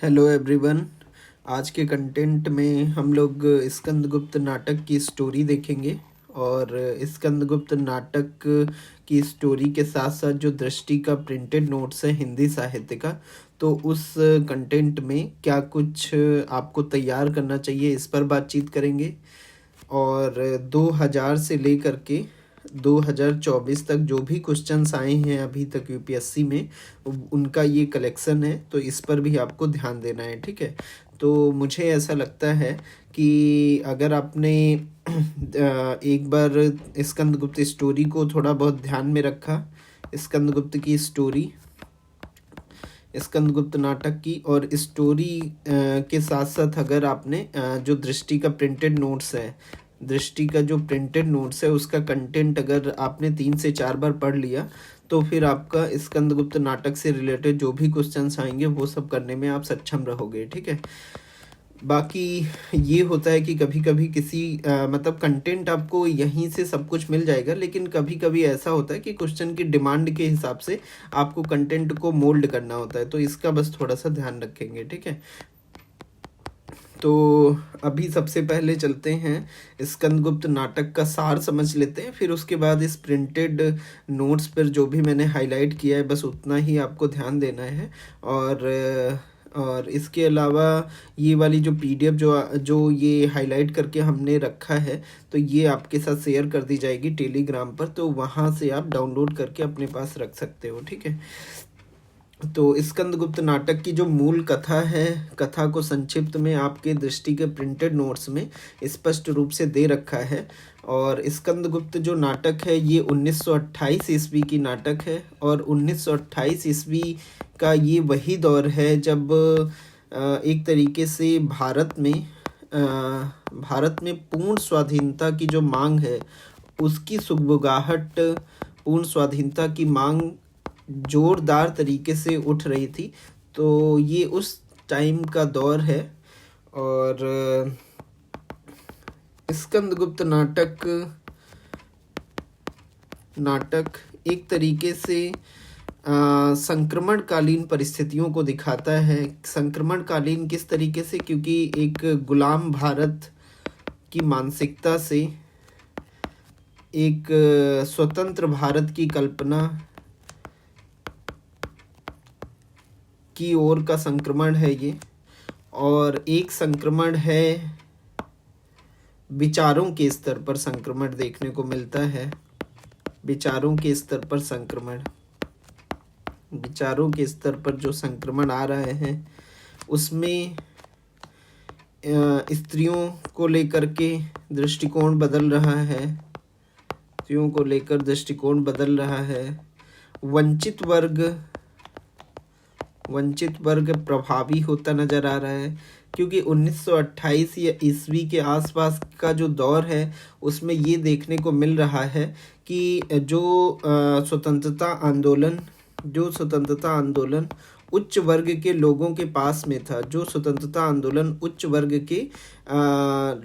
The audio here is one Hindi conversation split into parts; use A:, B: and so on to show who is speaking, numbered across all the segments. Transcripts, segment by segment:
A: Hello everyone. आज के कंटेंट में हम लोग स्कंदगुप्त नाटक की स्टोरी देखेंगे और स्कंदगुप्त नाटक की स्टोरी के साथ साथ जो दृष्टि का प्रिंटेड नोट्स है हिंदी साहित्य का, तो उस कंटेंट में क्या कुछ आपको तैयार करना चाहिए इस पर बातचीत करेंगे। और 2000 से लेकर के 2024 तक जो भी क्वेश्चंस आए हैं अभी तक यूपीएससी में, उनका ये कलेक्शन है, तो इस पर भी आपको ध्यान देना है। ठीक है, तो मुझे ऐसा लगता है कि अगर आपने एक बार स्कंदगुप्त स्टोरी को थोड़ा बहुत ध्यान में रखा, स्कंदगुप्त की स्टोरी, स्कंदगुप्त नाटक की और स्टोरी के साथ साथ अगर आपने जो दृष्टि का प्रिंटेड नोट्स है, दृष्टि का जो प्रिंटेड नोट्स है उसका कंटेंट अगर आपने 3 से 4 बार पढ़ लिया, तो फिर आपका स्कंदगुप्त नाटक से रिलेटेड जो भी क्वेश्चंस आएंगे वो सब करने में आप सक्षम रहोगे। ठीक है, बाकी ये होता है कि कभी कभी किसी मतलब कंटेंट आपको यहीं से सब कुछ मिल जाएगा, लेकिन कभी कभी ऐसा होता है कि क्वेश्चन की डिमांड के हिसाब से आपको कंटेंट को मोल्ड करना होता है, तो इसका बस थोड़ा सा ध्यान रखेंगे। ठीक है, तो अभी सबसे पहले चलते हैं स्कंदगुप्त नाटक का सार समझ लेते हैं, फिर उसके बाद इस प्रिंटेड नोट्स पर जो भी मैंने हाईलाइट किया है बस उतना ही आपको ध्यान देना है। और इसके अलावा ये वाली जो पीडीएफ जो जो ये हाईलाइट करके हमने रखा है, तो ये आपके साथ शेयर कर दी जाएगी टेलीग्राम पर, तो वहाँ से आप डाउनलोड करके अपने पास रख सकते हो। ठीक है, तो स्कंदगुप्त नाटक की जो मूल कथा है, कथा को संक्षिप्त में आपके दृष्टि के प्रिंटेड नोट्स में स्पष्ट रूप से दे रखा है। और स्कंदगुप्त जो नाटक है ये 1928 ईस्वी की नाटक है, और 1928 ईस्वी का ये वही दौर है जब एक तरीके से भारत में पूर्ण स्वाधीनता की जो मांग है उसकी सुगबुगाहट, पूर्ण स्वाधीनता की मांग जोरदार तरीके से उठ रही थी। तो ये उस टाइम का दौर है। और स्कंदगुप्त नाटक एक तरीके से संक्रमणकालीन परिस्थितियों को दिखाता है। संक्रमणकालीन किस तरीके से, क्योंकि एक गुलाम भारत की मानसिकता से एक स्वतंत्र भारत की कल्पना की ओर का संक्रमण है ये, और एक संक्रमण है विचारों के स्तर पर संक्रमण देखने को मिलता है। विचारों के स्तर पर संक्रमण, विचारों के स्तर पर जो संक्रमण आ रहे हैं उसमें स्त्रियों को लेकर के दृष्टिकोण बदल रहा है, स्त्रियों को लेकर दृष्टिकोण बदल रहा है। वंचित वर्ग प्रभावी होता नजर आ रहा है, क्योंकि 1928 या ईस्वी के आसपास का जो दौर है उसमें ये देखने को मिल रहा है कि जो स्वतंत्रता आंदोलन उच्च वर्ग के लोगों के पास में था, जो स्वतंत्रता आंदोलन उच्च वर्ग के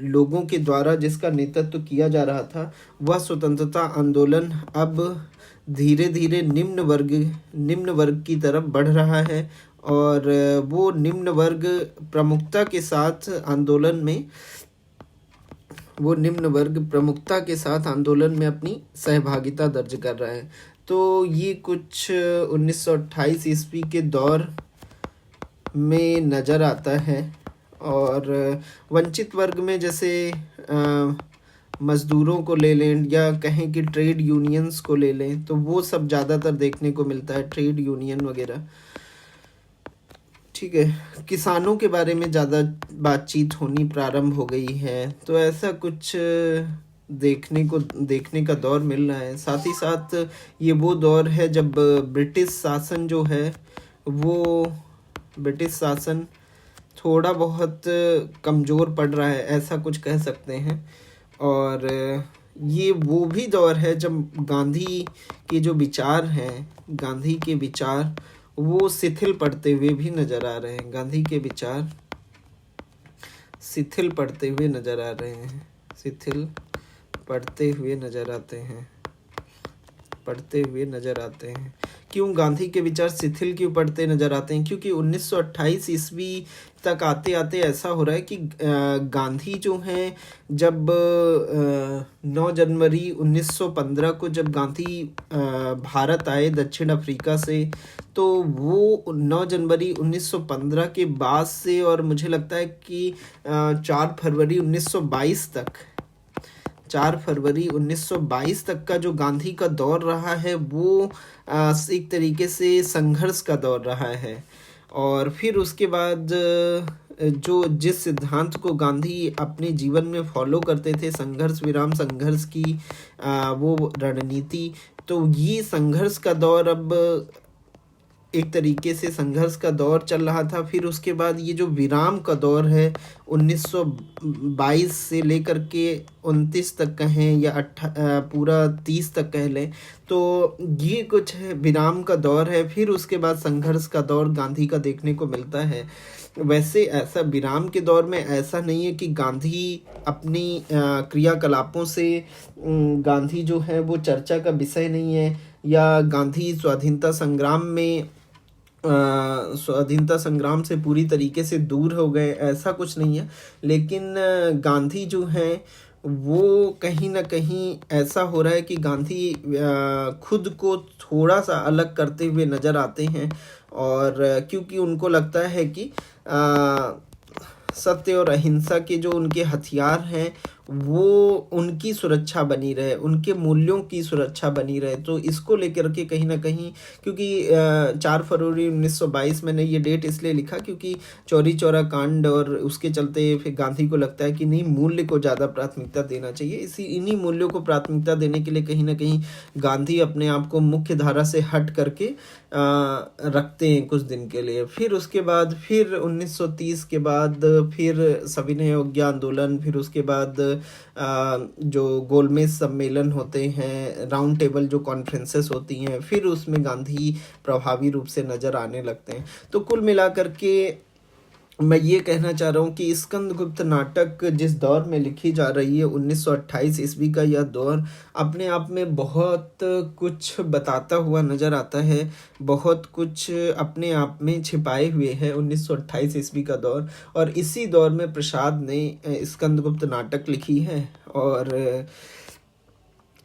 A: लोगों के द्वारा जिसका नेतृत्व किया जा रहा था, वह स्वतंत्रता आंदोलन अब धीरे धीरे निम्न वर्ग की तरफ बढ़ रहा है। और वो निम्न वर्ग प्रमुखता के साथ आंदोलन में अपनी सहभागिता दर्ज कर रहा है। तो ये कुछ 1928 ईस्वी के दौर में नज़र आता है। और वंचित वर्ग में जैसे मज़दूरों को ले लें या कहें कि ट्रेड यूनियंस को ले लें, तो वो सब ज़्यादातर देखने को मिलता है, ट्रेड यूनियन वगैरह। ठीक है, किसानों के बारे में ज़्यादा बातचीत होनी प्रारंभ हो गई है, तो ऐसा कुछ देखने का दौर मिल रहा है। साथ ही साथ ये वो दौर है जब ब्रिटिश शासन जो है, वो ब्रिटिश शासन थोड़ा बहुत कमज़ोर पड़ रहा है, ऐसा कुछ कह सकते हैं। और ये वो भी दौर है जब गांधी के जो विचार हैं, गांधी के विचार वो शिथिल पड़ते हुए भी नज़र आ रहे हैं। गांधी के विचार शिथिल पड़ते हुए नज़र आ रहे हैं, शिथिल पड़ते हुए नज़र आते हैं, क्यों गांधी के विचार शिथिल क्यों पड़ते नजर आते हैं? क्योंकि 1928 ईस्वी तक आते आते ऐसा हो रहा है कि गांधी जो हैं, जब 9 जनवरी 1915 को जब गांधी भारत आए दक्षिण अफ्रीका से, तो वो 9 जनवरी 1915 के बाद से, और मुझे लगता है कि 4 फरवरी 1922 तक, 4 फरवरी 1922 तक का जो गांधी का दौर रहा है वो एक तरीके से संघर्ष का दौर रहा है। और फिर उसके बाद जो जिस सिद्धांत को गांधी अपने जीवन में फॉलो करते थे, संघर्ष विराम संघर्ष की वो रणनीति, तो ये संघर्ष का दौर, अब एक तरीके से संघर्ष का दौर चल रहा था। फिर उसके बाद ये जो विराम का दौर है 1922 से लेकर के 29 तक कहें या पूरा 30 तक कह लें, तो ये कुछ विराम का दौर है। फिर उसके बाद संघर्ष का दौर गांधी का देखने को मिलता है। वैसे ऐसा विराम के दौर में ऐसा नहीं है कि गांधी अपनी क्रियाकलापों से गांधी जो है वो चर्चा का विषय नहीं है, या गांधी स्वाधीनता संग्राम से पूरी तरीके से दूर हो गए, ऐसा कुछ नहीं है। लेकिन गांधी जो हैं वो कहीं ना कहीं ऐसा हो रहा है कि गांधी खुद को थोड़ा सा अलग करते हुए नज़र आते हैं, और क्योंकि उनको लगता है कि सत्य और अहिंसा के जो उनके हथियार हैं वो उनकी सुरक्षा बनी रहे, उनके मूल्यों की सुरक्षा बनी रहे। तो इसको लेकर के कहीं ना कहीं, क्योंकि 4 फरवरी 1922 मैंने ये डेट इसलिए लिखा क्योंकि चौरी चौरा कांड, और उसके चलते फिर गांधी को लगता है कि नहीं, मूल्य को ज़्यादा प्राथमिकता देना चाहिए। इन्हीं मूल्यों को प्राथमिकता देने के लिए कहीं ना कहीं गांधी अपने आप को मुख्य धारा से हट करके रखते हैं कुछ दिन के लिए। फिर उसके बाद फिर 1930 के बाद फिर सविनय अवज्ञा आंदोलन, फिर उसके बाद जो गोलमेज सम्मेलन होते हैं, राउंड टेबल जो कॉन्फ्रेंसेस होती हैं, फिर उसमें गांधी प्रभावी रूप से नज़र आने लगते हैं। तो कुल मिलाकर के मैं ये कहना चाह रहा हूँ कि स्कंदगुप्त नाटक जिस दौर में लिखी जा रही है 1928 ईस्वी का, यह दौर अपने आप में बहुत कुछ बताता हुआ नज़र आता है, बहुत कुछ अपने आप में छिपाए हुए है 1928 ईस्वी का दौर। और इसी दौर में प्रसाद ने स्कंदगुप्त नाटक लिखी है, और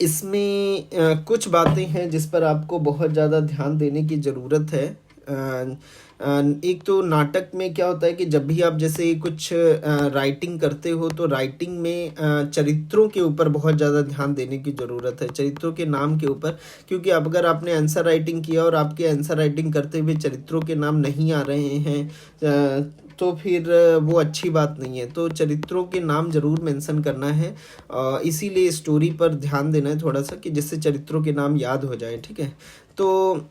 A: इसमें कुछ बातें हैं जिस पर आपको बहुत ज़्यादा ध्यान देने की ज़रूरत है। एक तो नाटक में क्या होता है कि जब भी आप जैसे कुछ राइटिंग करते हो तो राइटिंग में चरित्रों के ऊपर बहुत ज़्यादा ध्यान देने की ज़रूरत है, चरित्रों के नाम के ऊपर। क्योंकि अब अगर आपने आंसर राइटिंग किया और आपके आंसर राइटिंग करते हुए चरित्रों के नाम नहीं आ रहे हैं तो फिर वो अच्छी बात नहीं है। तो चरित्रों के नाम ज़रूर मेंशन करना है, इसीलिए स्टोरी पर ध्यान देना है थोड़ा सा कि जिससे चरित्रों के नाम याद हो जाए, ठीक है। तो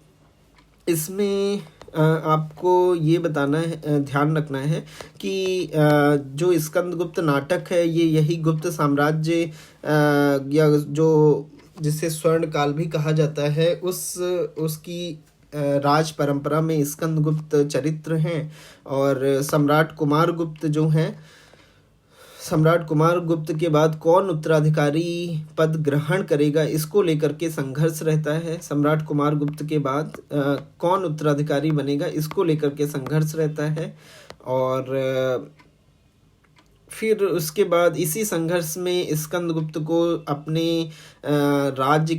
A: इसमें आपको ये बताना है, ध्यान रखना है कि जो स्कंदगुप्त नाटक है ये यही गुप्त साम्राज्य या जो जिसे स्वर्ण काल भी कहा जाता है उसकी राज परंपरा में स्कंदगुप्त चरित्र हैं। और सम्राट कुमार गुप्त जो हैं, सम्राट कुमार गुप्त के बाद कौन उत्तराधिकारी पद ग्रहण करेगा, इसको लेकर के संघर्ष रहता है। सम्राट कुमार गुप्त के बाद कौन उत्तराधिकारी बनेगा, इसको लेकर के संघर्ष रहता है। और फिर उसके बाद इसी संघर्ष में स्कंदगुप्त को अपने राज्य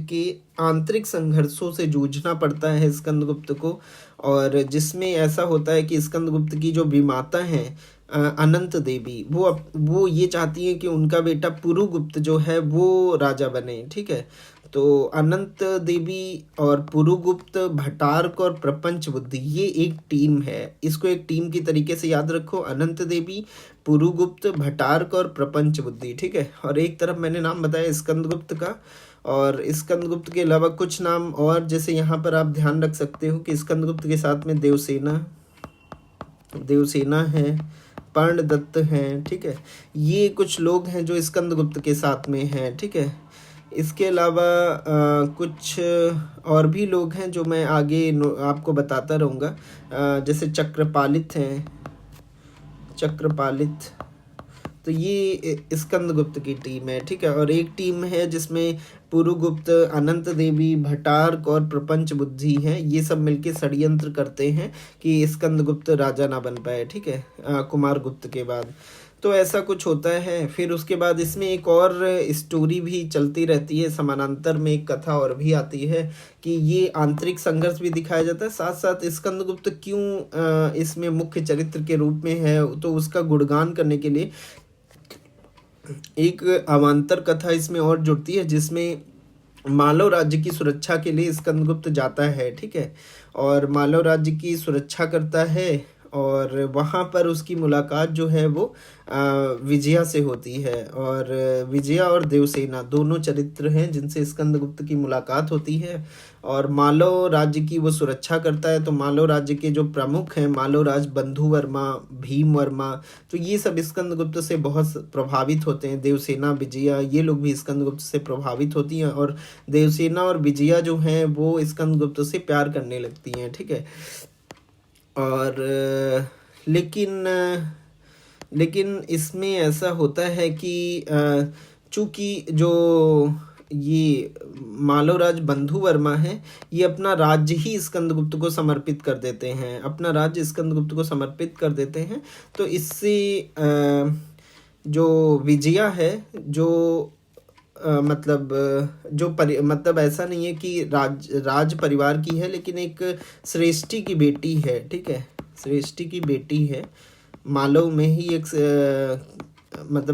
A: के आंतरिक संघर्षों से जूझना पड़ता है स्कंदगुप्त को, और जिसमें ऐसा होता है कि स्कंदगुप्त की जो विमाता हैं अनंत देवी, वो ये चाहती हैं कि उनका बेटा पुरुगुप्त जो है वो राजा बने, ठीक है। तो अनंत देवी और पुरुगुप्त, भटार्क और प्रपंच बुद्धि, ये एक टीम है। इसको एक टीम की तरीके से याद रखो, अनंत देवी, पुरुगुप्त, भटार्क और प्रपंच बुद्धि, ठीक है। और एक तरफ मैंने नाम बताया स्कंदगुप्त का, और स्कंदगुप्त के अलावा कुछ नाम और, जैसे यहाँ पर आप ध्यान रख सकते हो कि स्कंदगुप्त के साथ में देवसेना है, पर्णदत्त हैं, ठीक है। ये कुछ लोग हैं जो स्कंदगुप्त के साथ में हैं, ठीक है। इसके अलावा कुछ और भी लोग हैं जो मैं आगे आपको बताता रहूँगा, जैसे चक्रपालित हैं, तो तो ये स्कंदगुप्त की टीम है, ठीक है। और एक टीम है जिसमें पुरुगुप्त, अनंत देवी, भटार्क और प्रपंच बुद्धि हैं। ये सब मिलके षड्यंत्र करते हैं कि स्कंदगुप्त राजा ना बन पाए, ठीक है, कुमार गुप्त के बाद। तो ऐसा कुछ होता है। फिर उसके बाद इसमें एक और स्टोरी भी चलती रहती है, समानांतर में एक कथा और भी आती है कि ये आंतरिक संघर्ष भी दिखाया जाता है। साथ साथ स्कंदगुप्त क्यों इसमें मुख्य चरित्र के रूप में है, तो उसका गुणगान करने के लिए एक अवान्तर कथा इसमें और जुड़ती है, जिसमें मालव राज्य की सुरक्षा के लिए स्कंदगुप्त जाता है, ठीक है, और मालव राज्य की सुरक्षा करता है। और वहाँ पर उसकी मुलाकात जो है वो विजया से होती है। और विजया और देवसेना दोनों चरित्र हैं जिनसे स्कंदगुप्त की मुलाकात होती है। और मालव राज्य की वो सुरक्षा करता है। तो मालव राज्य के जो प्रमुख हैं, मालव राज बंधु वर्मा, भीम वर्मा, तो ये सब स्कंदगुप्त से बहुत प्रभावित होते हैं। देवसेना, विजया, ये लोग भी स्कंदगुप्त से प्रभावित होती हैं। और देवसेना और विजया जो हैं वो स्कंदगुप्त से प्यार करने लगती हैं, ठीक है। और लेकिन इसमें ऐसा होता है कि चूंकि जो ये मालवराज बंधु वर्मा है, ये अपना राज्य ही स्कंदगुप्त को समर्पित कर देते हैं, अपना राज्य स्कंदगुप्त को समर्पित कर देते हैं। तो इससे जो विजया है, जो मतलब ऐसा नहीं है कि राज परिवार की है, लेकिन एक श्रेष्ठी की बेटी है, ठीक है, श्रेष्ठी की बेटी है। मालव में ही एक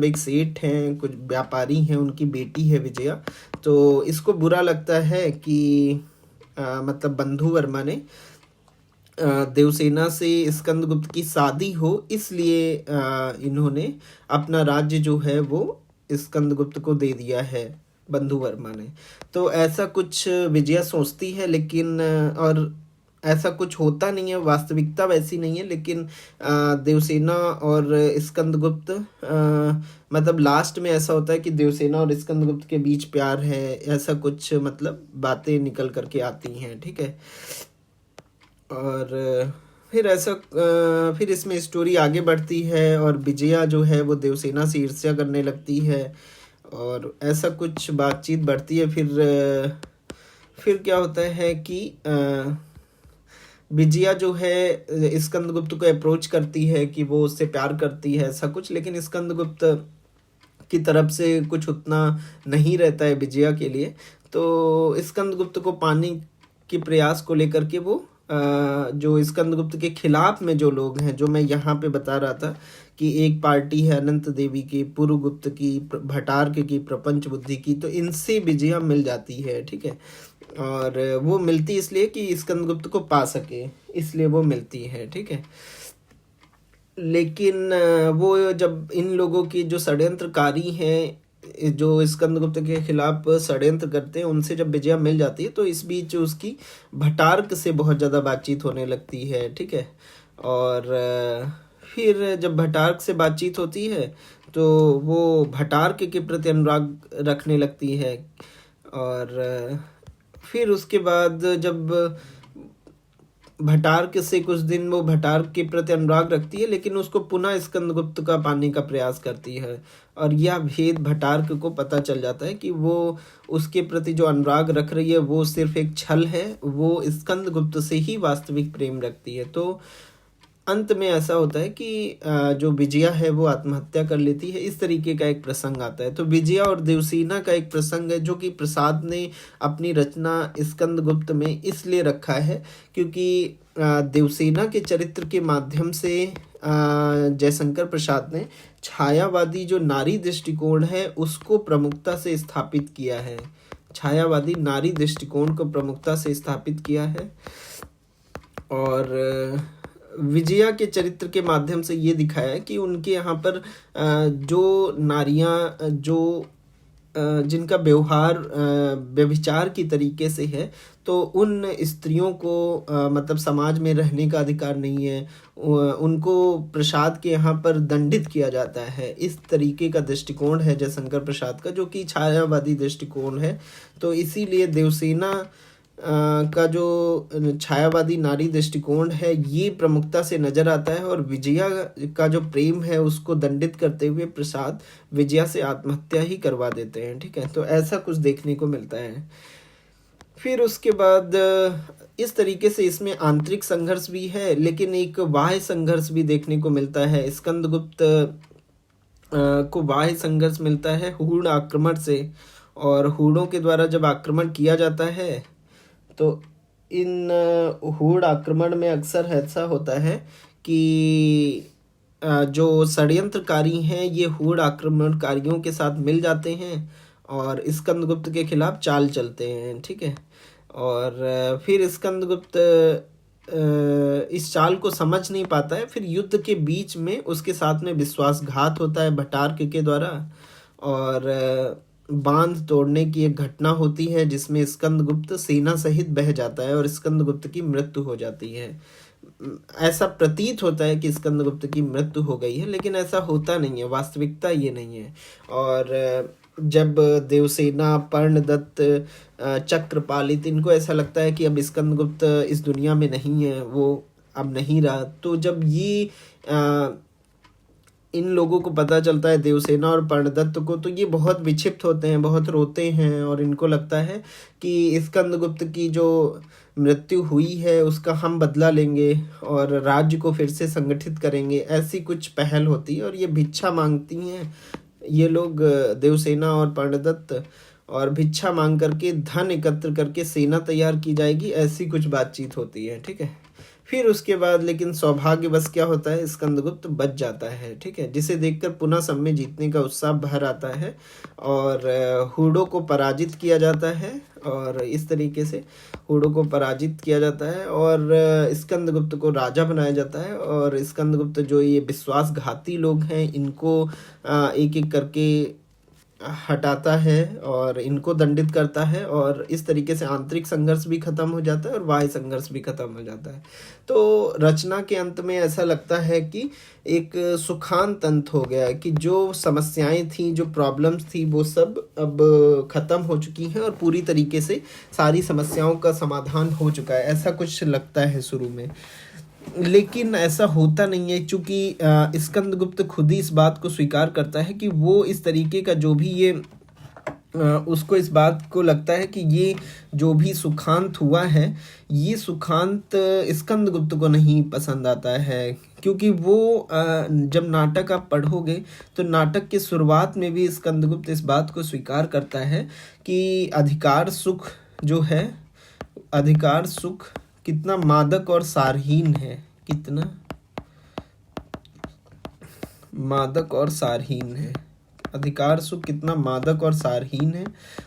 A: एक सेठ हैं, कुछ व्यापारी हैं, उनकी बेटी है विजया। तो इसको बुरा लगता है कि बंधु वर्मा ने देवसेना से स्कंदगुप्त की शादी हो, इसलिए इन्होंने अपना राज्य जो है वो स्कंदगुप्त को दे दिया है, बंधु वर्मा ने। तो ऐसा कुछ विजया सोचती है, लेकिन और ऐसा कुछ होता नहीं है, वास्तविकता वैसी नहीं है। लेकिन देवसेना और स्कंदगुप्त लास्ट में ऐसा होता है कि देवसेना और स्कंदगुप्त के बीच प्यार है, ऐसा कुछ बातें निकल करके आती हैं, ठीक है। और फिर इसमें स्टोरी आगे बढ़ती है और विजया जो है वो देवसेना से ईर्ष्या करने लगती है और ऐसा कुछ बातचीत बढ़ती है। फिर क्या होता है कि विजया जो है स्कंदगुप्त को अप्रोच करती है कि वो उससे प्यार करती है, ऐसा कुछ। लेकिन स्कंदगुप्त की तरफ से कुछ उतना नहीं रहता है विजया के लिए। तो स्कंदगुप्त को पाने के प्रयास को लेकर के वो जो स्कंदगुप्त के खिलाफ में जो लोग हैं, जो मैं यहाँ पे बता रहा था कि एक पार्टी है अनंत देवी की, पुरुगुप्त की, भटार्क की, प्रपंच बुद्धि की, तो इनसे विजया मिल जाती है, ठीक है। और वो मिलती इसलिए कि स्कंदगुप्त को पा सके, इसलिए वो मिलती है, ठीक है। लेकिन वो जब इन लोगों की जो षड्यंत्रकारी हैं, जो स्कंदगुप्त के खिलाफ षड्यंत्र करते हैं, उनसे जब विजया मिल जाती है तो इस बीच उसकी भटार्क से बहुत ज़्यादा बातचीत होने लगती है, ठीक है। और फिर जब भटार्क से बातचीत होती है तो वो भटार्क के प्रति अनुराग रखने लगती है। और फिर उसके बाद जब भटार्क से कुछ दिन वो भटार्क के प्रति अनुराग रखती है, लेकिन उसको पुनः स्कंदगुप्त का पाने का प्रयास करती है। और यह भेद भटार्क को पता चल जाता है कि वो उसके प्रति जो अनुराग रख रही है वो सिर्फ एक छल है, वो स्कंदगुप्त से ही वास्तविक प्रेम रखती है। तो अंत में ऐसा होता है कि जो विजया है वो आत्महत्या कर लेती है। इस तरीके का एक प्रसंग आता है। तो विजया और देवसेना का एक प्रसंग है जो कि प्रसाद ने अपनी रचना स्कंदगुप्त में इसलिए रखा है क्योंकि देवसेना के चरित्र के माध्यम से जयशंकर प्रसाद ने छायावादी जो नारी दृष्टिकोण है उसको प्रमुखता से स्थापित किया है, छायावादी नारी दृष्टिकोण को प्रमुखता से स्थापित किया है। और विजया के चरित्र के माध्यम से ये दिखाया है कि उनके यहाँ पर जो नारियाँ जो जिनका व्यवहार व्यभिचार की तरीके से है, तो उन स्त्रियों को समाज में रहने का अधिकार नहीं है, उनको प्रसाद के यहाँ पर दंडित किया जाता है। इस तरीके का दृष्टिकोण है जयशंकर प्रसाद का, जो कि छायावादी दृष्टिकोण है। तो इसीलिए देवसेना का जो छायावादी नारी दृष्टिकोण है ये प्रमुखता से नजर आता है, और विजया का जो प्रेम है उसको दंडित करते हुए प्रसाद विजया से आत्महत्या ही करवा देते हैं। ठीक है, तो ऐसा कुछ देखने को मिलता है। फिर उसके बाद इस तरीके से इसमें आंतरिक संघर्ष भी है, लेकिन एक बाह्य संघर्ष भी देखने को मिलता है। स्कंदगुप्त को बाह्य संघर्ष मिलता है हूण आक्रमण से, और हूणों के द्वारा जब आक्रमण किया जाता है तो इन हूण आक्रमण में अक्सर ऐसा होता है कि जो षड्यंत्रकारी हैं ये हूण आक्रमणकारियों के साथ मिल जाते हैं और स्कंदगुप्त के खिलाफ चाल चलते हैं। ठीक है, और फिर स्कंदगुप्त इस चाल को समझ नहीं पाता है। फिर युद्ध के बीच में उसके साथ में विश्वासघात होता है भटार्क के द्वारा, और बांध तोड़ने की एक घटना होती है जिसमें स्कंदगुप्त सेना सहित बह जाता है और स्कंदगुप्त की मृत्यु हो जाती है। ऐसा प्रतीत होता है कि स्कंदगुप्त की मृत्यु हो गई है, लेकिन ऐसा होता नहीं है, वास्तविकता ये नहीं है। और जब देवसेना, पर्णदत्त, चक्रपालित, इनको ऐसा लगता है कि अब स्कंदगुप्त इस दुनिया में नहीं है, वो अब नहीं रहा, तो जब ये इन लोगों को पता चलता है, देवसेना और पर्णदत्त को, तो ये बहुत विक्षिप्त होते हैं, बहुत रोते हैं, और इनको लगता है कि स्कंदगुप्त की जो मृत्यु हुई है उसका हम बदला लेंगे और राज्य को फिर से संगठित करेंगे। ऐसी कुछ पहल होती है और ये भिक्षा मांगती हैं ये लोग, देवसेना और पर्णदत्त, और भिक्षा मांग करके धन एकत्र करके सेना तैयार की जाएगी, ऐसी कुछ बातचीत होती है। ठीक है, फिर उसके बाद लेकिन सौभाग्यवश क्या होता है, स्कंदगुप्त बच जाता है। ठीक है, जिसे देखकर पुनः सम्य जीतने का उत्साह भर आता है और हूणों को पराजित किया जाता है, और इस तरीके से हूणों को पराजित किया जाता है और स्कंदगुप्त को राजा बनाया जाता है। और स्कंदगुप्त जो ये विश्वासघाती लोग हैं इनको एक एक करके हटाता है और इनको दंडित करता है, और इस तरीके से आंतरिक संघर्ष भी खत्म हो जाता है और बाह्य संघर्ष भी खत्म हो जाता है। तो रचना के अंत में ऐसा लगता है कि एक सुखांत अंत हो गया है, कि जो समस्याएं थी, जो प्रॉब्लम्स थी, वो सब अब खत्म हो चुकी हैं और पूरी तरीके से सारी समस्याओं का समाधान हो चुका है, ऐसा कुछ लगता है शुरू में। लेकिन ऐसा होता नहीं है, क्योंकि स्कंदगुप्त खुद ही इस बात को स्वीकार करता है कि वो इस तरीके का जो भी ये उसको इस बात को लगता है कि ये जो भी सुखांत हुआ है, ये सुखांत स्कंदगुप्त को नहीं पसंद आता है। क्योंकि वो जब नाटक आप पढ़ोगे तो नाटक की शुरुआत में भी स्कंदगुप्त इस बात को स्वीकार करता है कि अधिकार सुख जो है, अधिकार सुख कितना मादक और सारहीन है, कितना मादक और सारहीन है, अधिकार सुख कितना मादक और सारहीन है।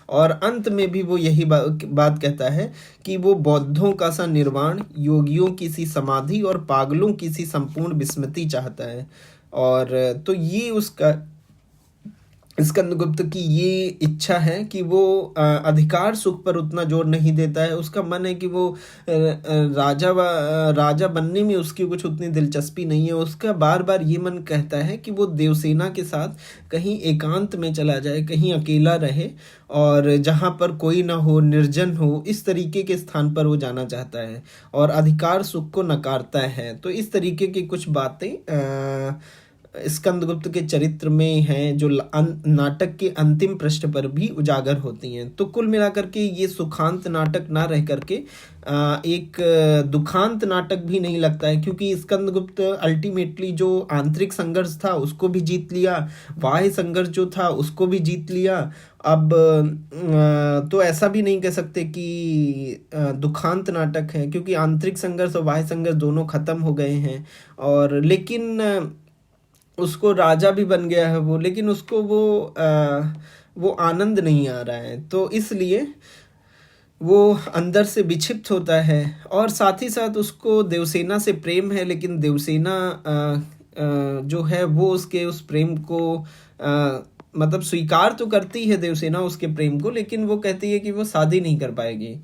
A: और अंत में भी वो यही बात कहता है कि वो बौद्धों का सा निर्वाण, योगियों की सी समाधि और पागलों की सी संपूर्ण विस्मृति चाहता है। और तो ये उसका, स्कंदगुप्त की ये इच्छा है कि वो अधिकार सुख पर उतना जोर नहीं देता है। उसका मन है कि वो राजा बनने में उसकी कुछ उतनी दिलचस्पी नहीं है। उसका बार बार ये मन कहता है कि वो देवसेना के साथ कहीं एकांत में चला जाए, कहीं अकेला रहे, और जहाँ पर कोई ना हो, निर्जन हो, इस तरीके के स्थान पर वो जाना चाहता है और अधिकार सुख को नकारता है। तो इस तरीके की कुछ बातें स्कंदगुप्त के चरित्र में हैं जो नाटक के अंतिम पृष्ठ पर भी उजागर होती हैं। तो कुल मिलाकर के ये सुखांत नाटक ना रह करके एक दुखांत नाटक भी नहीं लगता है, क्योंकि स्कंदगुप्त अल्टीमेटली जो आंतरिक संघर्ष था उसको भी जीत लिया, बाह्य संघर्ष जो था उसको भी जीत लिया। अब तो ऐसा भी नहीं कह सकते कि दुखांत नाटक है, क्योंकि आंतरिक संघर्ष और बाह्य संघर्ष दोनों खत्म हो गए हैं। और लेकिन उसको राजा भी बन गया है वो, लेकिन उसको वो आनंद नहीं आ रहा है, तो इसलिए वो अंदर से विक्षिप्त होता है। और साथ ही साथ उसको देवसेना से प्रेम है, लेकिन देवसेना जो है वो उसके उस प्रेम को मतलब स्वीकार तो करती है देवसेना उसके प्रेम को, लेकिन वो कहती है कि वो शादी नहीं कर पाएगी,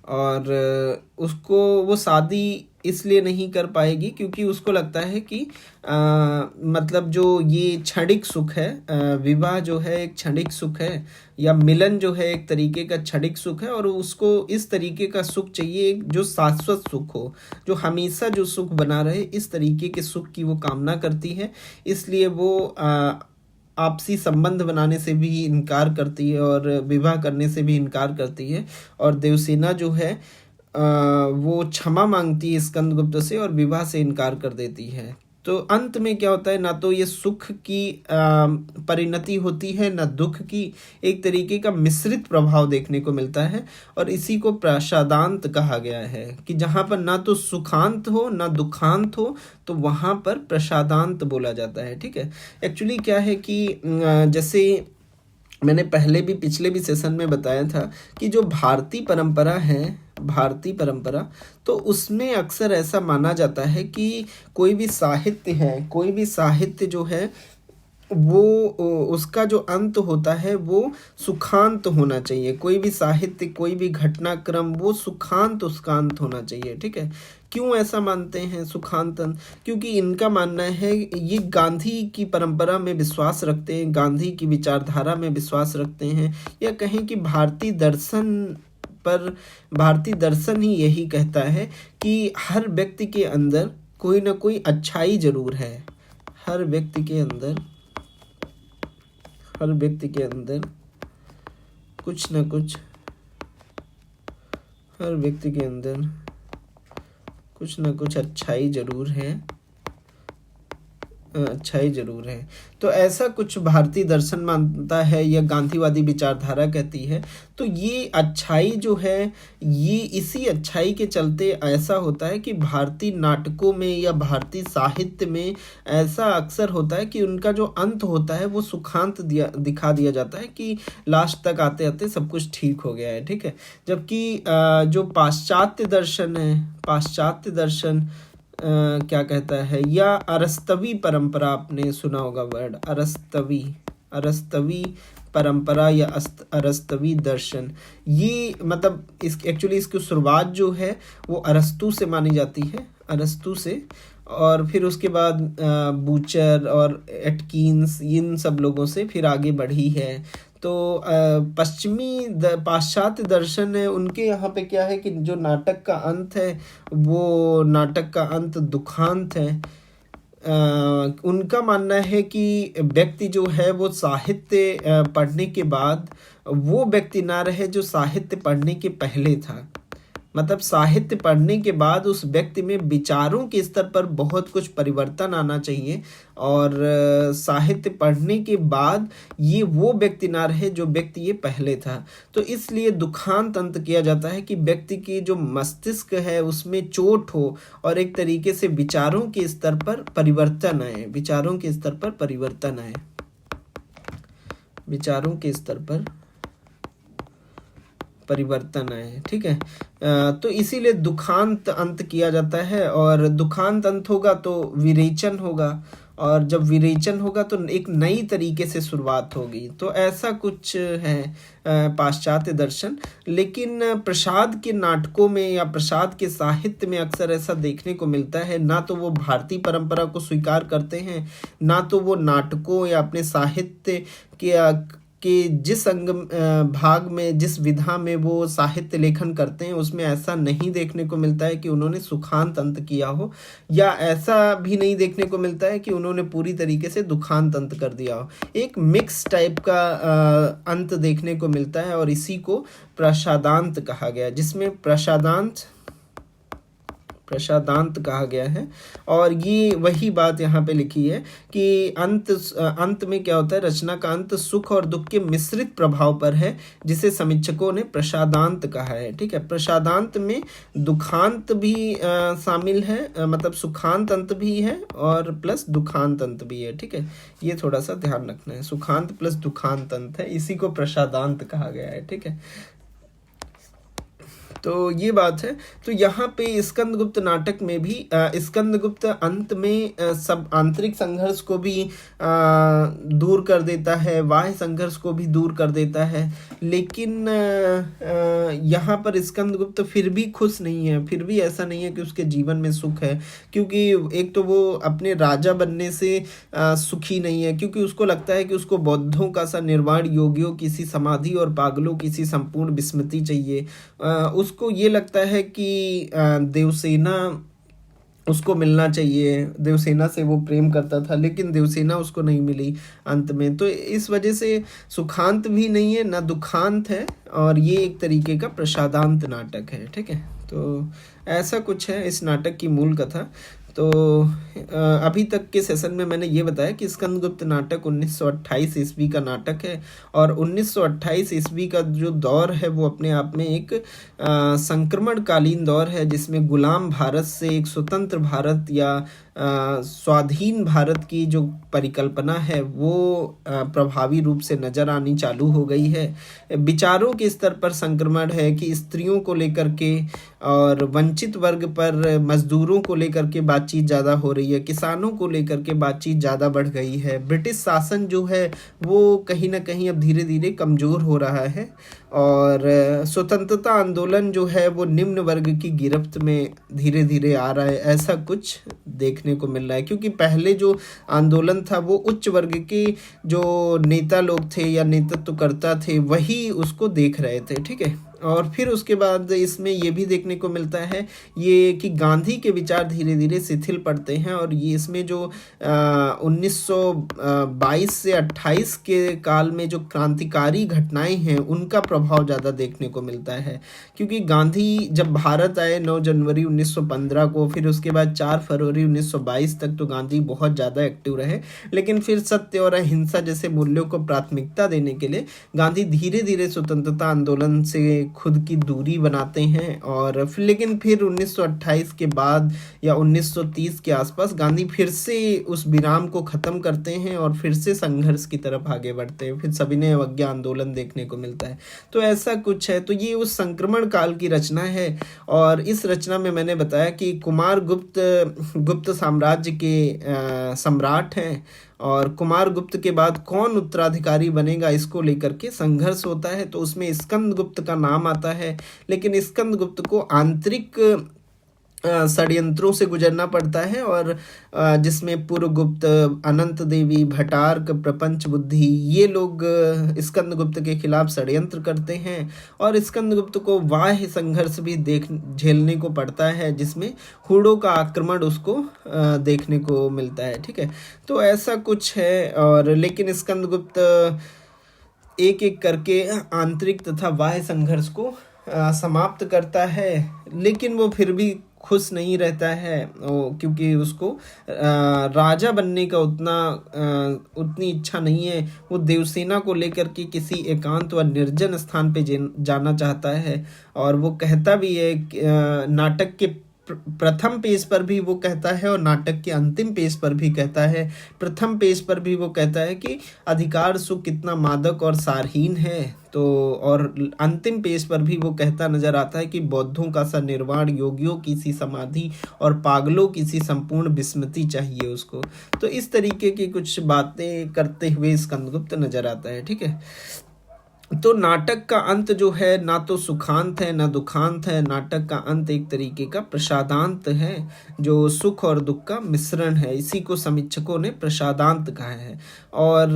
A: और उसको वो शादी इसलिए नहीं कर पाएगी क्योंकि उसको लगता है कि मतलब जो ये क्षणिक सुख है, विवाह जो है एक क्षणिक सुख है, या मिलन जो है एक तरीके का क्षणिक सुख है, और उसको इस तरीके का सुख चाहिए जो शाश्वत सुख हो, जो हमेशा जो सुख बना रहे, इस तरीके के सुख की वो कामना करती है। इसलिए वो आपसी संबंध बनाने से भी इनकार करती है और विवाह करने से भी इनकार करती है। और देवसेना जो है वो क्षमा मांगती है स्कंदगुप्त से और विवाह से इनकार कर देती है। तो अंत में क्या होता है, ना तो ये सुख की परिणति होती है, ना दुख की, एक तरीके का मिश्रित प्रभाव देखने को मिलता है। और इसी को प्रसादांत कहा गया है कि जहाँ पर ना तो सुखांत हो ना दुखांत हो, तो वहाँ पर प्रसादांत बोला जाता है। ठीक है, एक्चुअली क्या है कि जैसे मैंने पहले भी पिछले भी सेशन में बताया था कि जो भारतीय परंपरा है, भारतीय परंपरा, तो उसमें अक्सर ऐसा माना जाता है कि कोई भी साहित्य है, कोई भी साहित्य जो है वो उसका जो अंत होता है वो सुखांत होना चाहिए। कोई भी साहित्य, कोई भी घटनाक्रम, वो सुखांत उसका अंत होना चाहिए। ठीक है, क्यों ऐसा मानते हैं सुखांत अंत? क्योंकि इनका मानना है, ये गांधी की परंपरा में विश्वास रखते हैं, गांधी की विचारधारा में विश्वास रखते हैं, या कहें कि भारतीय दर्शन पर, भारतीय दर्शन ही यही कहता है कि हर व्यक्ति के अंदर कोई ना कोई अच्छाई जरूर है। हर व्यक्ति के अंदर, हर व्यक्ति के अंदर कुछ ना कुछ, हर व्यक्ति के अंदर कुछ ना कुछ अच्छाई जरूर है, अच्छाई जरूर है। तो ऐसा कुछ भारतीय दर्शन मानता है या गांधीवादी विचारधारा कहती है। तो ये अच्छाई जो है, ये इसी अच्छाई के चलते ऐसा होता है कि भारतीय नाटकों में या भारतीय साहित्य में ऐसा अक्सर होता है कि उनका जो अंत होता है वो सुखांत दिखा दिया जाता है कि लास्ट तक आते आते सब कुछ ठीक हो गया है। ठीक है, जबकि जो पाश्चात्य दर्शन है, पाश्चात्य दर्शन क्या कहता है, या अरस्तवी परंपरा, आपने सुना होगा वर्ड अरस्तवी, अरस्तवी परंपरा या अरस्तवी दर्शन, ये मतलब इस एक्चुअली इसकी शुरुआत जो है वो अरस्तु से मानी जाती है, अरस्तु से, और फिर उसके बाद बूचर और एटकिंस, इन सब लोगों से फिर आगे बढ़ी है। तो पश्चिमी पाश्चात्य दर्शन है, उनके यहाँ पे क्या है कि जो नाटक का अंत है वो नाटक का अंत दुखांत है। उनका मानना है कि व्यक्ति जो है वो साहित्य पढ़ने के बाद वो व्यक्ति ना रहे जो साहित्य पढ़ने के पहले था। मतलब साहित्य पढ़ने के बाद उस व्यक्ति में विचारों के स्तर पर बहुत कुछ परिवर्तन आना चाहिए, और साहित्य पढ़ने के बाद ये वो व्यक्ति ना रहे जो व्यक्ति ये पहले था। तो इसलिए दुखांत अंत किया जाता है कि व्यक्ति की जो मस्तिष्क है उसमें चोट हो और एक तरीके से विचारों के स्तर पर परिवर्तन आए, विचारों के स्तर पर परिवर्तन आए, विचारों के स्तर पर परिवर्तन आए। ठीक है, तो इसीलिए दुखांत अंत किया जाता है, और दुखांत अंत होगा तो विरेचन होगा, और जब विरेचन होगा तो एक नई तरीके से शुरुआत होगी। तो ऐसा कुछ है पाश्चात्य दर्शन। लेकिन प्रसाद के नाटकों में या प्रसाद के साहित्य में अक्सर ऐसा देखने को मिलता है, ना तो वो भारतीय परंपरा को स्वीकार करते हैं, ना तो वो नाटकों या अपने साहित्य के जिस अंग भाग में, जिस विधा में वो साहित्य लेखन करते हैं उसमें ऐसा नहीं देखने को मिलता है कि उन्होंने सुखांत अंत किया हो, या ऐसा भी नहीं देखने को मिलता है कि उन्होंने पूरी तरीके से दुखांत अंत कर दिया हो। एक मिक्स टाइप का अंत देखने को मिलता है, और इसी को प्रसादांत कहा गया, जिसमें प्रसादांत कहा गया है। और ये वही बात यहाँ पे लिखी है कि अंत में क्या होता है, रचना का अंत सुख और दुख के मिश्रित प्रभाव पर है, जिसे समीक्षकों ने प्रसादांत कहा है। ठीक है, प्रसादांत में दुखांत भी शामिल है, मतलब सुखांत अंत भी है और प्लस दुखांत अंत भी है। ठीक है, ये थोड़ा सा ध्यान रखना है, सुखांत प्लस दुखांत अंत है, इसी को प्रसादांत कहा गया है। ठीक है, तो ये बात है। तो यहाँ पे स्कंदगुप्त नाटक में भी स्कंदगुप्त अंत में सब आंतरिक संघर्ष को भी दूर कर देता है, बाह्य संघर्ष को भी दूर कर देता है, लेकिन यहाँ पर स्कंदगुप्त फिर भी खुश नहीं है, फिर भी ऐसा नहीं है कि उसके जीवन में सुख है, क्योंकि एक तो वो अपने राजा बनने से सुखी नहीं है, क्योंकि उसको लगता है कि उसको बौद्धों का सा निर्वाण, योगियों की सी समाधि और पागलों की सी संपूर्ण विस्मृति चाहिए। उसको ये लगता है कि देवसेना उसको मिलना चाहिए, देवसेना से वो प्रेम करता था, लेकिन देवसेना उसको नहीं मिली अंत में। तो इस वजह से सुखांत भी नहीं है ना दुखांत है, और ये एक तरीके का प्रसादांत नाटक है। ठीक है, तो ऐसा कुछ है इस नाटक की मूल कथा। तो अभी तक के सेशन में मैंने ये बताया कि स्कंदगुप्त नाटक 1928 ईस्वी का नाटक है, और 1928 ईस्वी का जो दौर है वो अपने आप में एक संक्रमणकालीन दौर है, जिसमें गुलाम भारत से एक स्वतंत्र भारत या स्वाधीन भारत की जो परिकल्पना है वो प्रभावी रूप से नजर आनी चालू हो गई है। विचारों के स्तर पर संक्रमण है कि स्त्रियों को लेकर के और वंचित वर्ग पर, मजदूरों को लेकर के बातचीत ज़्यादा हो रही है, किसानों को लेकर के बातचीत ज़्यादा बढ़ गई है। ब्रिटिश शासन जो है वो कहीं ना कहीं अब धीरे धीरे कमज़ोर हो रहा है, और स्वतंत्रता आंदोलन जो है वो निम्न वर्ग की गिरफ्त में धीरे धीरे आ रहा है, ऐसा कुछ देखने को मिल रहा है। क्योंकि पहले जो आंदोलन था वो उच्च वर्ग के जो नेता लोग थे या नेतृत्वकर्ता थे वही उसको देख रहे थे। ठीक है, और फिर उसके बाद इसमें ये भी देखने को मिलता है ये कि गांधी के विचार धीरे धीरे शिथिल पड़ते हैं, और ये इसमें जो 1922 से 28 के काल में जो क्रांतिकारी घटनाएं हैं उनका प्रभाव ज़्यादा देखने को मिलता है। क्योंकि गांधी जब भारत आए 9 जनवरी 1915 को, फिर उसके बाद 4 फरवरी 1922 तक तो गांधी बहुत ज़्यादा एक्टिव रहे, लेकिन फिर सत्य और अहिंसा जैसे मूल्यों को प्राथमिकता देने के लिए गांधी धीरे धीरे स्वतंत्रता आंदोलन से खुद की दूरी बनाते हैं। और फिर लेकिन फिर 1928 के बाद या 1930 के आसपास गांधी फिर से उस विराम को ख़त्म करते हैं और फिर से संघर्ष की तरफ आगे बढ़ते हैं। फिर सविनय अवज्ञा आंदोलन देखने को मिलता है। तो ऐसा कुछ है। तो ये उस संक्रमण काल की रचना है, और इस रचना में मैंने बताया कि कुमार गुप्त साम्राज्य के सम्राट हैं, और कुमार गुप्त के बाद कौन उत्तराधिकारी बनेगा इसको लेकर के संघर्ष होता है। तो उसमें स्कंदगुप्त का नाम आता है, लेकिन स्कंदगुप्त को आंतरिक षड्यंत्रों से गुजरना पड़ता है, और जिसमें पुरगुप्त, अनंत देवी, भटार्क, प्रपंच बुद्धि, ये लोग स्कंदगुप्त के खिलाफ षड्यंत्र करते हैं, और स्कंदगुप्त को बाह्य संघर्ष भी झेलने को पड़ता है, जिसमें हूणों का आक्रमण उसको देखने को मिलता है। ठीक है, तो ऐसा कुछ है। और लेकिन स्कंदगुप्त एक एक करके आंतरिक तथा बाह्य संघर्ष को समाप्त करता है, लेकिन वो फिर भी खुश नहीं रहता है, क्योंकि उसको राजा बनने का उतनी इच्छा नहीं है। वो देवसेना को लेकर के किसी एकांत व निर्जन स्थान पे जाना चाहता है, और वो कहता भी है नाटक के प्रथम पेज पर भी वो कहता है, और नाटक के अंतिम पेज पर भी कहता है। प्रथम पेज पर भी वो कहता है कि अधिकार सुख कितना मादक और सारहीन है, तो और अंतिम पेज पर भी वो कहता नजर आता है कि बौद्धों का सा निर्वाण, योगियों की सी समाधि और पागलों की सी संपूर्ण विस्मृति चाहिए उसको। तो इस तरीके की कुछ बातें करते हुए स्कंदगुप्त नजर आता है। ठीक है, तो नाटक का अंत जो है ना तो सुखांत है ना दुखांत है। नाटक का अंत एक तरीके का प्रसादांत है, जो सुख और दुख का मिश्रण है। इसी को समीक्षकों ने प्रसादांत कहा है। और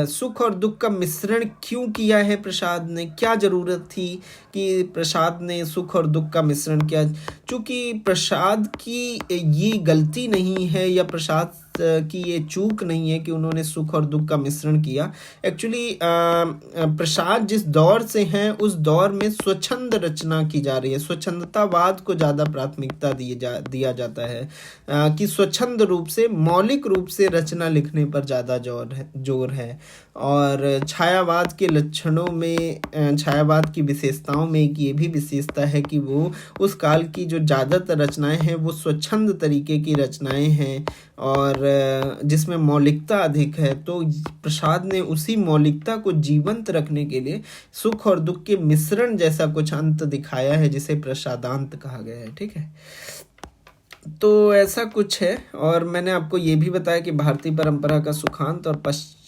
A: सुख और दुख का मिश्रण क्यों किया है प्रसाद ने, क्या जरूरत थी कि प्रसाद ने सुख और दुख का मिश्रण किया? चूंकि प्रसाद की ये गलती नहीं है या प्रसाद की ये चूक नहीं है कि उन्होंने सुख और दुख का मिश्रण किया। एक्चुअली प्रसाद जिस दौर से हैं उस दौर में स्वच्छंद रचना की जा रही है। स्वच्छंदतावाद को ज़्यादा प्राथमिकता दिया जाता है कि स्वच्छंद रूप से, मौलिक रूप से रचना लिखने पर ज़्यादा जोर है। और छायावाद के लक्षणों में, छायावाद की विशेषताओं में एक ये भी विशेषता है कि वो उस काल की जो ज़्यादातर रचनाएं हैं वो स्वच्छंद तरीके की रचनाएं हैं। और जिसमें मौलिकता अधिक है, तो प्रसाद ने उसी मौलिकता को जीवंत रखने के लिए सुख और दुख के मिश्रण जैसा कुछ अंत दिखाया है, जिसे प्रसादांत कहा गया है। ठीक है, तो ऐसा कुछ है। और मैंने आपको ये भी बताया कि भारतीय परंपरा का सुखांत और